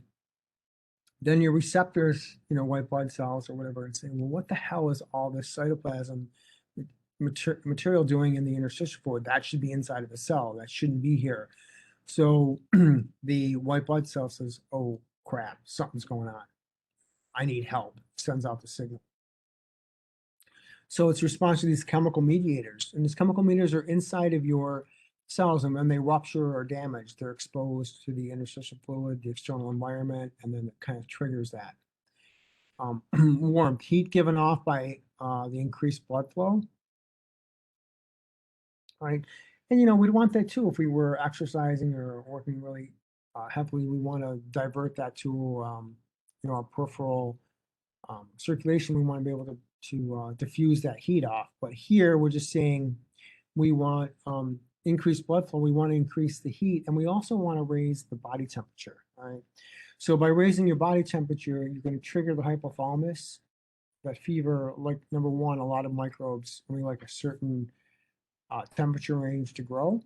then your receptors, white blood cells or whatever, and saying, well, what the hell is all this cytoplasm material doing in the interstitial fluid? That should be inside of the cell. That shouldn't be here. So the white blood cell says, oh, crap, something's going on. I need help. Sends out the signal. So it's response to these chemical mediators. And these chemical mediators are inside of your cells, and when they rupture or damage, they're exposed to the interstitial fluid, the external environment, and then it kind of triggers that. Warmth, heat given off by the increased blood flow. Right? And we'd want that too if we were exercising or working really heavily. We want to divert that to our peripheral circulation. We want to be able to diffuse that heat off. But here we're just saying we want increased blood flow. We want to increase the heat, and we also want to raise the body temperature. Right? So by raising your body temperature, you're going to trigger the hypothalamus. that fever, like number one, a lot of microbes only like a certain temperature range to grow.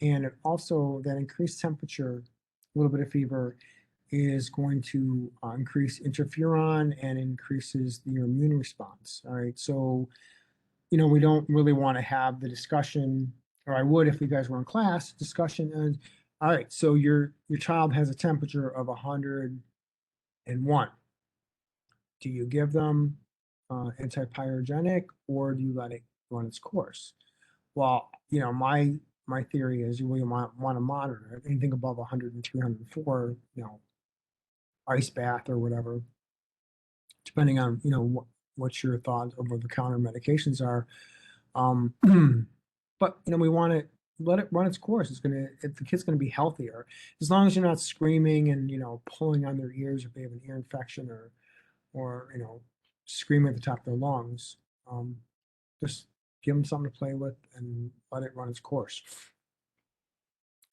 And it also, that increased temperature, a little bit of fever, is going to increase interferon and increases your immune response. All right. So, we don't really want to have the discussion, or I would if you guys were in class, discussion. And all right, so your child has a temperature of 101. Do you give them antipyrogenic, or do you let it run its course? Well, my theory is you really want to monitor anything above 103, 104, ice bath or whatever, depending on what your thoughts of what the counter medications are. But we want to let it run its course. If the kid's gonna be healthier, as long as you're not screaming and pulling on their ears if they have an ear infection, or screaming at the top of their lungs. Just give them something to play with and let it run its course.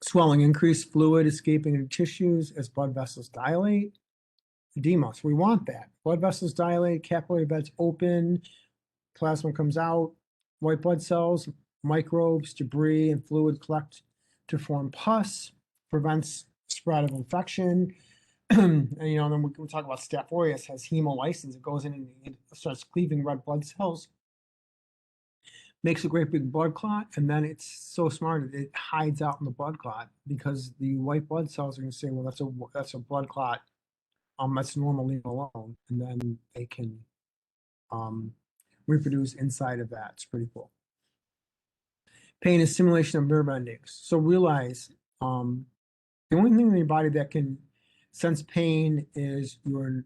Swelling, increased fluid escaping into tissues as blood vessels dilate. Edema, so we want that. Blood vessels dilate, capillary beds open, plasma comes out, white blood cells, microbes, debris, and fluid collect to form pus, prevents spread of infection. And then we can talk about Staph aureus has hemolysis. It goes in and it starts cleaving red blood cells, makes a great big blood clot, and then it's so smart it hides out in the blood clot because the white blood cells are going to say, well, that's a blood clot. That's normal, leave it alone, and then they can reproduce inside of that. It's pretty cool. Pain is stimulation of nerve endings. So realize the only thing in your body that can sense pain is your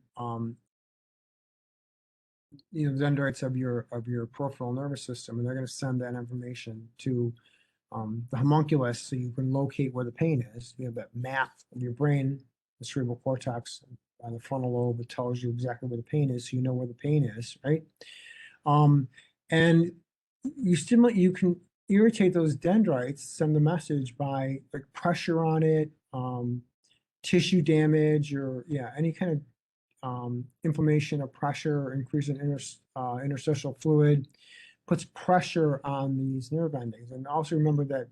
dendrites of your peripheral nervous system, and they're going to send that information to the homunculus so you can locate where the pain is. You have that map of your brain, the cerebral cortex, and the frontal lobe that tells you exactly where the pain is, so you know where the pain is, right? And you can irritate those dendrites, send the message by like pressure on it, tissue damage, or any kind of inflammation or pressure, or increase in interstitial fluid, puts pressure on these nerve endings. And also remember that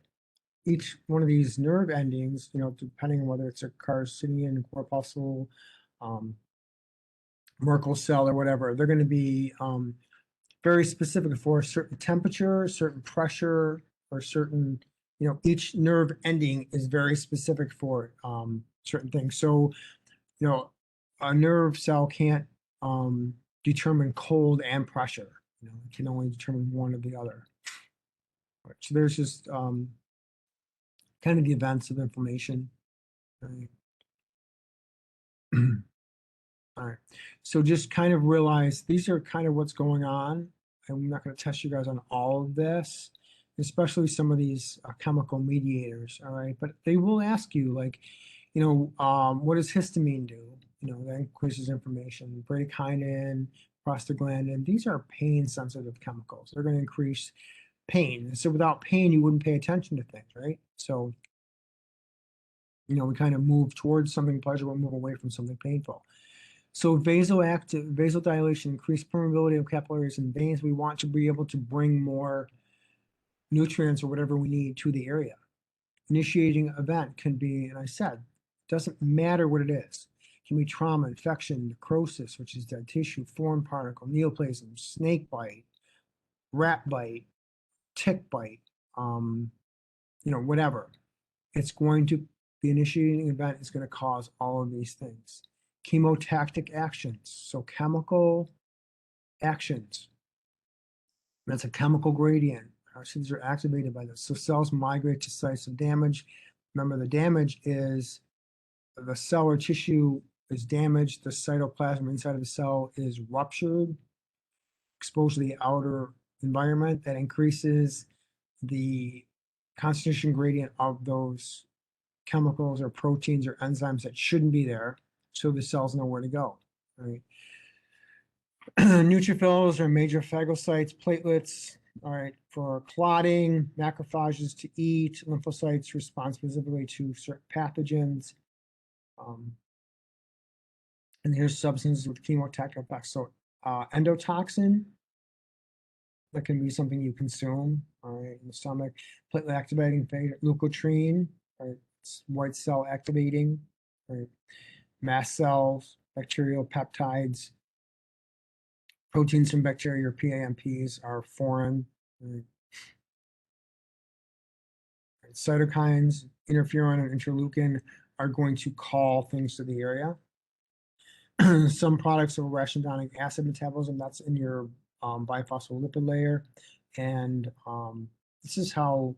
each one of these nerve endings, depending on whether it's a carcinoid, corpuscle, Merkel cell, or whatever, they're going to be very specific for a certain temperature, certain pressure, or certain, each nerve ending is very specific for certain things. So, a nerve cell can't determine cold and pressure. It can only determine one or the other. Right, so there's just kind of the events of inflammation. Right. All right. So just kind of realize these are kind of what's going on. I'm not going to test you guys on all of this, especially some of these chemical mediators. All right. But they will ask you, like, what does histamine do? That increases inflammation. Bradykinin, prostaglandin, these are pain sensitive chemicals. They're going to increase pain. So without pain, you wouldn't pay attention to things, right? So, we kind of move towards something pleasurable, move away from something painful. So vasodilation, increased permeability of capillaries and veins. We want to be able to bring more nutrients or whatever we need to the area. Initiating event can be, and I said, doesn't matter what it is. It can be trauma, infection, necrosis, which is dead tissue, foreign particle, neoplasm, snake bite, rat bite, tick bite, whatever. It's going to, the initiating event is going to cause all of these things. Chemotactic actions, so chemical actions. That's a chemical gradient. Our cells are activated by this. So cells migrate to sites of damage. Remember, the damage is the cell or tissue is damaged. The cytoplasm inside of the cell is ruptured, exposed to the outer environment. That increases the concentration gradient of those chemicals or proteins or enzymes that shouldn't be there, so the cells know where to go. Right? Neutrophils are major phagocytes, platelets, all right, for clotting, macrophages to eat, lymphocytes respond specifically to certain pathogens. And here's substances with chemotactic effects. So endotoxin. That can be something you consume, all right, in the stomach. Platelet activating factor, leukotriene, right, it's white cell activating, right, mast cells, bacterial peptides, proteins from bacteria or PAMPs are foreign, right. Cytokines, interferon and interleukin are going to call things to the area. Some products of arachidonic acid metabolism, that's in your biphospholipid layer. And this is how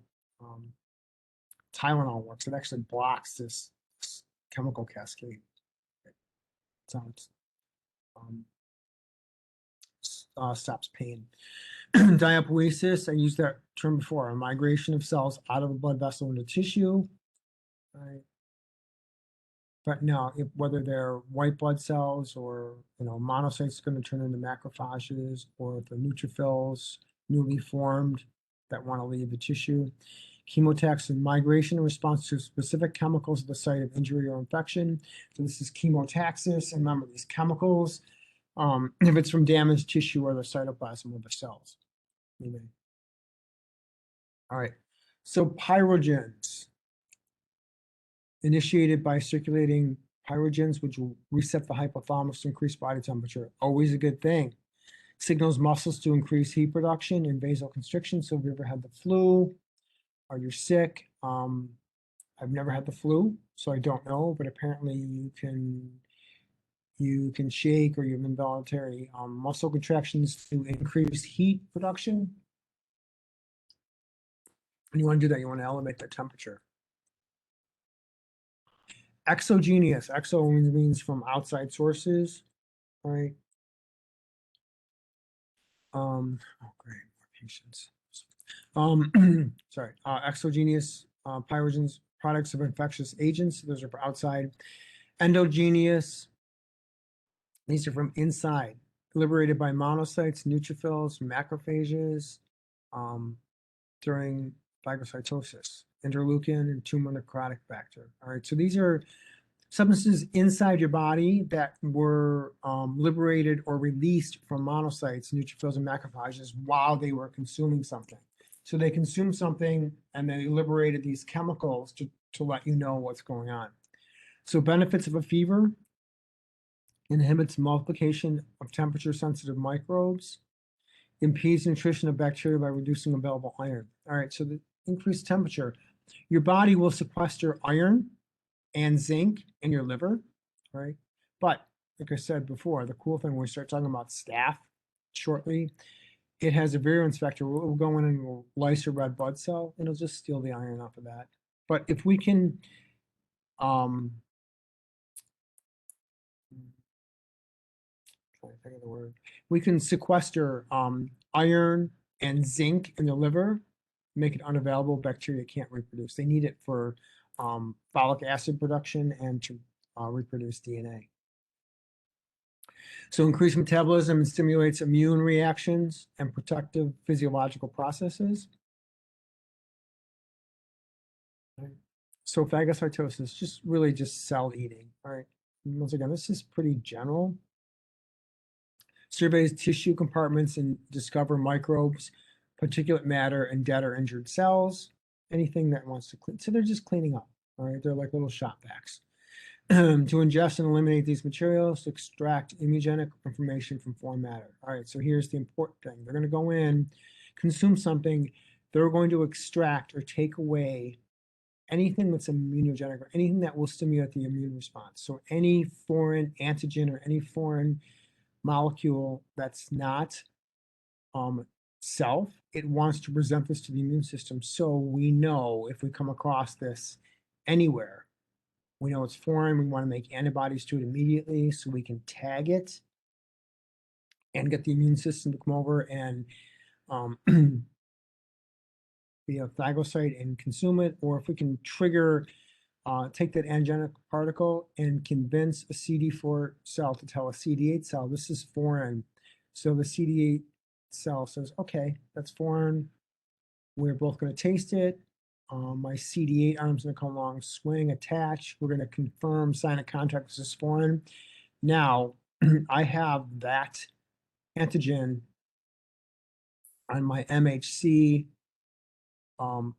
Tylenol works. It actually blocks this chemical cascade. Sounds stops pain. Diapoesis, I used that term before, a migration of cells out of a blood vessel into tissue. Right. But no, whether they're white blood cells or monocytes going to turn into macrophages, or if they're neutrophils newly formed that want to leave the tissue. Chemotaxis, migration in response to specific chemicals at the site of injury or infection. So this is chemotaxis. And remember, these chemicals, if it's from damaged tissue or the cytoplasm of the cells. Anyway. All right. So pyrogens, initiated by circulating pyrogens, which will reset the hypothalamus to increase body temperature. Always a good thing. Signals muscles to increase heat production and vasoconstriction. So if you ever had the flu or you're sick, I've never had the flu, so I don't know, but apparently you can shake, or you have involuntary muscle contractions to increase heat production. And you want to do that, you want to elevate the temperature. Exogenous, exo means from outside sources, right? Oh great, more patience. Sorry, exogenous pyrogens, products of infectious agents, those are for outside. Endogenous, these are from inside, liberated by monocytes, neutrophils, macrophages during phagocytosis, interleukin and tumor necrotic factor. All right, so these are substances inside your body that were liberated or released from monocytes, neutrophils, and macrophages while they were consuming something. So they consumed something and they liberated these chemicals to let you know what's going on. So benefits of a fever: inhibits multiplication of temperature-sensitive microbes, impedes nutrition of bacteria by reducing available iron. All right, so the increased temperature, your body will sequester iron and zinc in your liver, right? But like I said before, the cool thing when we start talking about staph shortly, it has a virulence factor. We'll go in and we'll lyse a red blood cell, and it'll just steal the iron off of that. But if we can trying to think of the word. We can sequester iron and zinc in the liver, make it unavailable. Bacteria can't reproduce. They need it for folic acid production and to reproduce DNA. So increased metabolism stimulates immune reactions and protective physiological processes. Right. So phagocytosis, just really just cell eating. All right. And once again, this is pretty general. Surveys tissue compartments and discover microbes, particulate matter, and dead or injured cells, anything that wants to clean. So they're just cleaning up, all right? They're like little shop vacs. To ingest and eliminate these materials, to extract immunogenic information from foreign matter. All right, so here's the important thing. They're going to go in, consume something, they're going to extract or take away anything that's immunogenic or anything that will stimulate the immune response. So any foreign antigen or any foreign molecule that's not self, it wants to present this to the immune system. So we know if we come across this anywhere, we know it's foreign, we want to make antibodies to it immediately so we can tag it and get the immune system to come over and be a phagocyte and consume it. Or if we can trigger, take that antigenic particle and convince a CD4 cell to tell a CD8 cell, this is foreign. So the CD8 cell says, okay, that's foreign. We're both going to taste it. My CD8 arm's going to come along, swing, attach. We're going to confirm, sign a contract, this is foreign. Now, I have that antigen on my MHC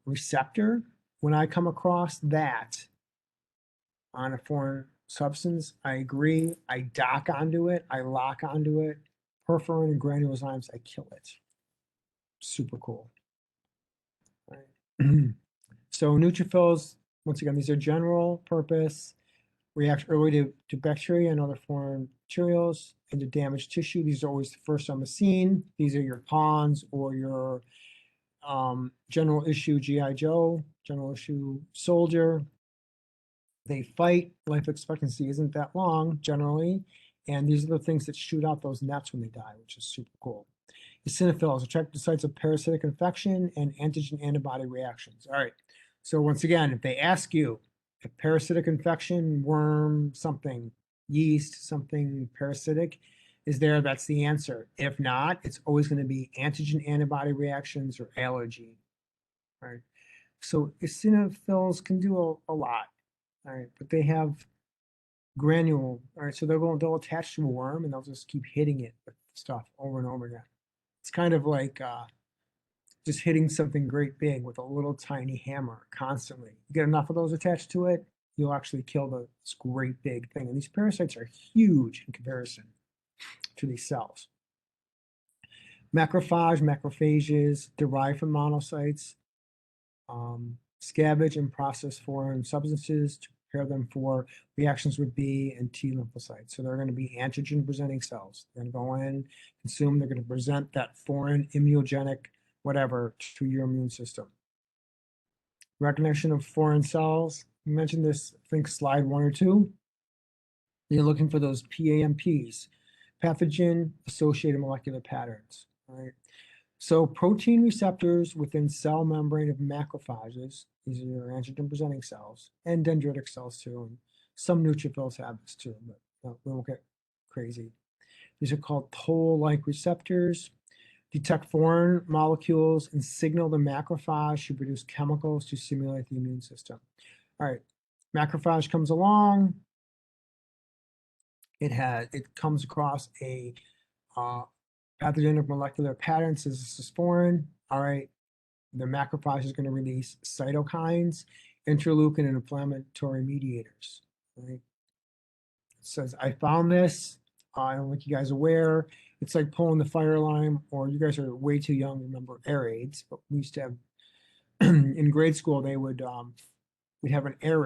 receptor, when I come across that on a foreign substance, I agree, I dock onto it, I lock onto it, perforin and granulozymes, I kill it. Super cool. Right. So neutrophils, once again, these are general purpose, react early to bacteria and other foreign materials and to damaged tissue. These are always the first on the scene. These are your pawns or your general issue GI Joe, general issue soldier. They fight. Life expectancy isn't that long generally, and these are the things that shoot out those nets when they die, which is super cool. Eosinophils attract the sites of parasitic infection and antigen antibody reactions. All right. So once again, if they ask you if parasitic infection, worm, something, yeast, something parasitic is there, that's the answer. If not, it's always going to be antigen antibody reactions or allergy. All right. So eosinophils can do a lot. All right, but they have granule. All right, so they'll attach to a worm and they'll just keep hitting it with stuff over and over again. It's kind of like just hitting something great big with a little tiny hammer constantly. You get enough of those attached to it, you'll actually kill this great big thing. And these parasites are huge in comparison to these cells. Macrophages derived from monocytes, scavenge and process foreign substances to prepare them for reactions with B and T lymphocytes. So they're going to be antigen presenting cells. They're going to go in, consume, they're going to present that foreign immunogenic whatever to your immune system. Recognition of foreign cells. You mentioned this, I think slide 1 or 2. You're looking for those PAMPs, pathogen associated molecular patterns. Right? So protein receptors within cell membrane of macrophages, these are your antigen presenting cells, and dendritic cells too, and some neutrophils have this too, but we won't get crazy. These are called toll-like receptors, detect foreign molecules and signal the macrophage to produce chemicals to stimulate the immune system. All right, macrophage comes along, it comes across a pathogenic molecular pattern, says this is foreign. All right, the macrophage is going to release cytokines, interleukin, and inflammatory mediators. Right? It says, I found this. I don't think you guys are aware. It's like pulling the fire alarm, or you guys are way too young to remember air raids, but we used to have, in grade school, they would, we'd have an air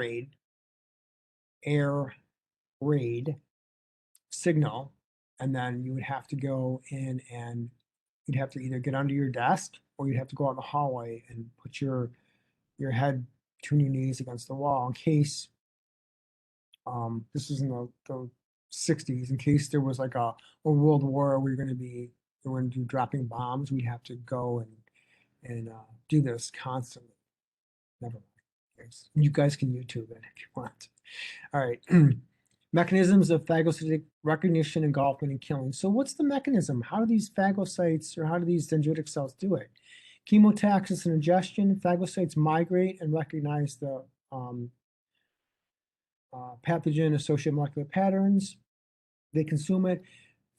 raid signal, and then you would have to go in and you'd have to either get under your desk or you'd have to go out in the hallway and put your head between your knees against the wall in case this was in the 60s, in case there was like a world war where you're going to be dropping bombs, we'd have to go and do this constantly. Never mind. You guys can YouTube it if you want. All right. Mechanisms of phagocytic recognition, engulfment, and killing. So what's the mechanism? How do these phagocytes or how do these dendritic cells do it? Chemotaxis and ingestion, phagocytes migrate and recognize the pathogen-associated molecular patterns. They consume it.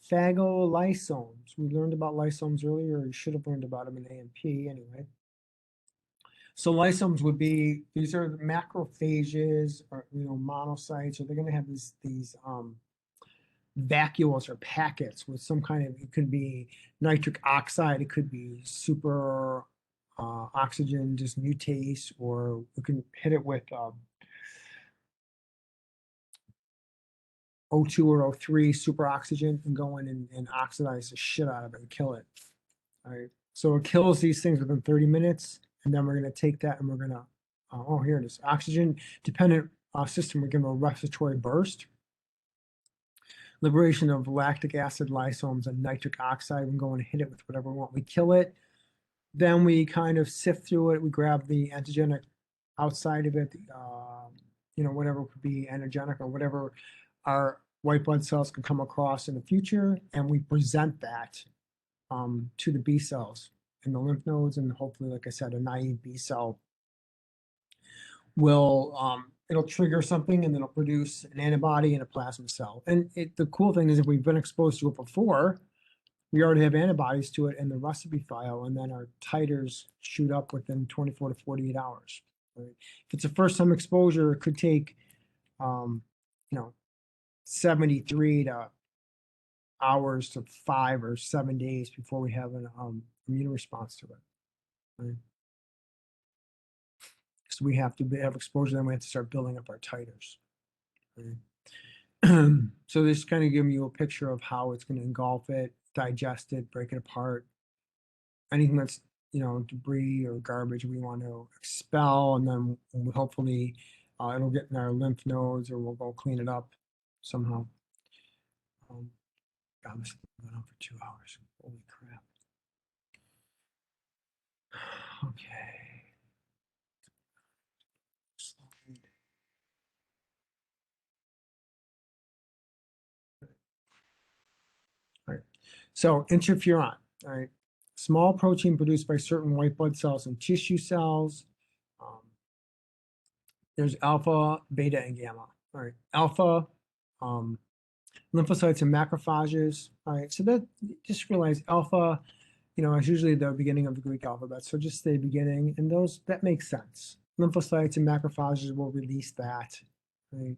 Phagolysomes. We learned about lysomes earlier, or you should have learned about them in A&P anyway. So lysomes would be, these are the macrophages or, monocytes, or they're going to have these vacuoles or packets with some kind of, it could be nitric oxide, it could be super oxygen dismutase, or we can hit it with O2 or O3 super oxygen and go in and oxidize the shit out of it and kill it. All right. So it kills these things within 30 minutes. And then we're going to take that and we're going to, oh, here it is. Oxygen dependent system, we're giving a respiratory burst. Liberation of lactic acid lysomes and nitric oxide. We can go and hit it with whatever we want. We kill it. Then we kind of sift through it. We grab the antigenic outside of it, whatever could be antigenic or whatever our white blood cells can come across in the future. And we present that to the B cells in the lymph nodes, and hopefully, like I said, a naive B cell will, it'll trigger something and then it'll produce an antibody and a plasma cell. And the cool thing is if we've been exposed to it before, we already have antibodies to it in the recipe file, and then our titers shoot up within 24 to 48 hours. Right? If it's a first-time exposure, it could take, 73 hours to 5 or 7 days before we have an immune response to it. Right? So we have to have exposure, then we have to start building up our titers. Right? So this kind of giving you a picture of how it's going to engulf it, digest it, break it apart. Anything that's, debris or garbage we want to expel, and then hopefully it'll get in our lymph nodes, or we'll go clean it up somehow. God, this has been on for 2 hours. Holy crap. Okay. Slide. All right. So interferon, all right. Small protein produced by certain white blood cells and tissue cells. There's alpha, beta, and gamma. All right. Alpha, lymphocytes and macrophages. All right. So that, just realize alpha, is usually the beginning of the Greek alphabet. So just say beginning, and that makes sense. Lymphocytes and macrophages will release that. Right?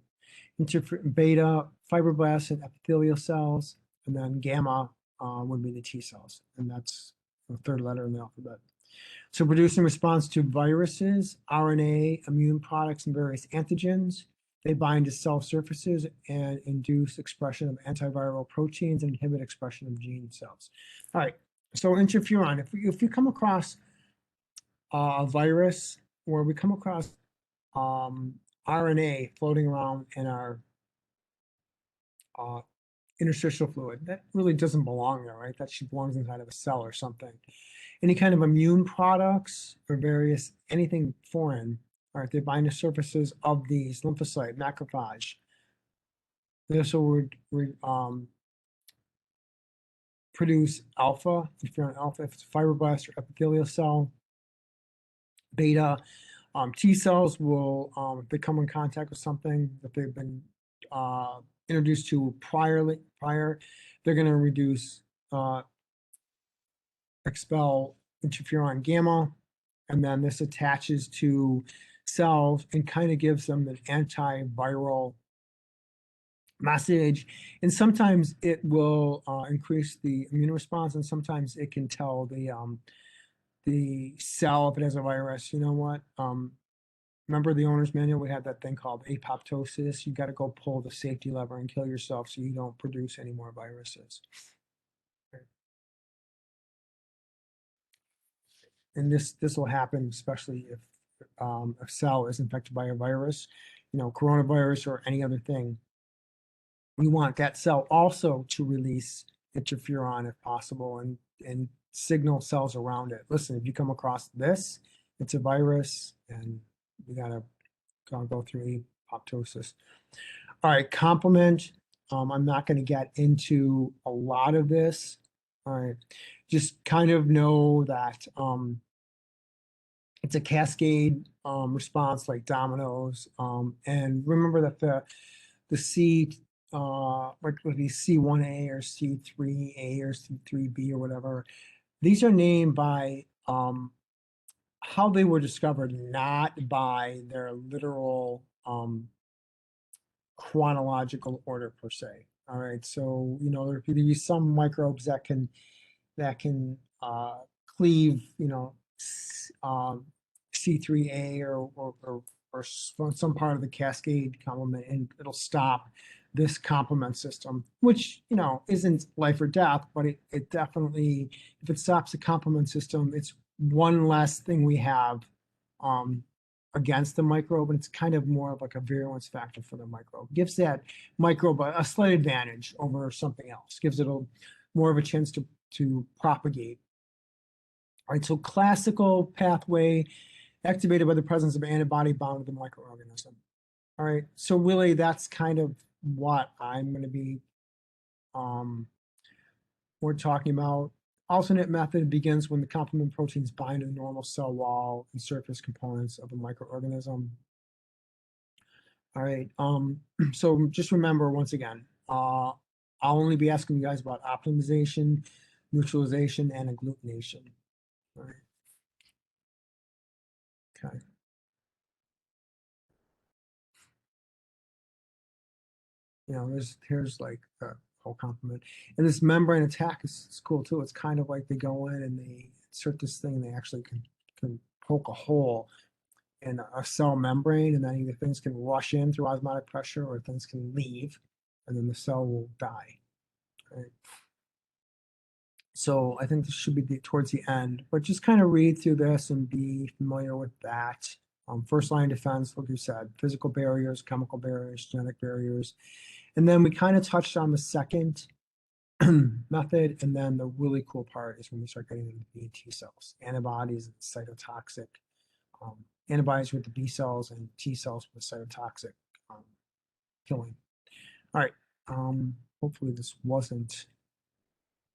Beta, fibroblasts and epithelial cells, and then gamma would be the T cells, and that's the third letter in the alphabet. So producing response to viruses, RNA, immune products, and various antigens. They bind to cell surfaces and induce expression of antiviral proteins and inhibit expression of gene cells. All right, so interferon, if we come across a virus, or we come across RNA floating around in our interstitial fluid, that really doesn't belong there, right? That should belong inside of a cell or something. Any kind of immune products or anything foreign, all right, they bind to surfaces of these lymphocyte, macrophage. This would produce alpha, interferon alpha, if it's a fibroblast or epithelial cell. Beta, T cells will, if they come in contact with something that they've been introduced to prior, they're going to expel interferon gamma, and then this attaches to cells and kind of gives them an antiviral message. And sometimes it will increase the immune response, and sometimes it can tell the cell, if it has a virus, you know what? Remember the owner's manual? We had that thing called apoptosis. You got to go pull the safety lever and kill yourself so you don't produce any more viruses. And this will happen especially if a cell is infected by a virus, coronavirus or any other thing. We want that cell also to release interferon if possible, and signal cells around it. Listen, if you come across this, it's a virus, and we gotta go through apoptosis. All right, complement. I'm not going to get into a lot of this. All right, just kind of know that it's a cascade response like dominoes. And remember that the C, what would be C1A or C3A or C3B or whatever, these are named by how they were discovered, not by their literal chronological order per se. All right, so there could be some microbes that can cleave, C3A or some part of the cascade complement, and it'll stop this complement system, which isn't life or death, but it definitely, if it stops the complement system, it's one less thing we have against the microbe, and it's kind of more of like a virulence factor for the microbe. Gives that microbe a slight advantage over something else. Gives it more of a chance to propagate. All right, so classical pathway activated by the presence of antibody bound to the microorganism. All right, so really that's kind of what I'm going to be we're talking about. Alternate method begins when the complement proteins bind to the normal cell wall and surface components of a microorganism. All right, so just remember, once again, I'll only be asking you guys about optimization. neutralization and agglutination. All right. Okay. You know, here's like a whole complement. And this membrane attack is cool too. It's kind of like they go in and they insert this thing and they actually can poke a hole in a cell membrane, and then either things can rush in through osmotic pressure or things can leave, and then the cell will die. Right? So I think this should be towards the end, but just kind of read through this and be familiar with that. First line defense, like you said, physical barriers, chemical barriers, genetic barriers. And then we kind of touched on the second method. And then the really cool part is when we start getting into B and T cells, antibodies and cytotoxic. Antibodies with the B cells and T cells with cytotoxic killing. All right. Hopefully this wasn't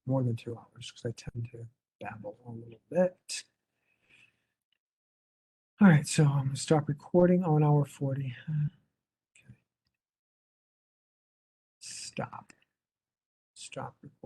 more than 2 hours because I tend to babble a little bit. All right, so I'm gonna stop recording on hour 40. Okay. Stop recording.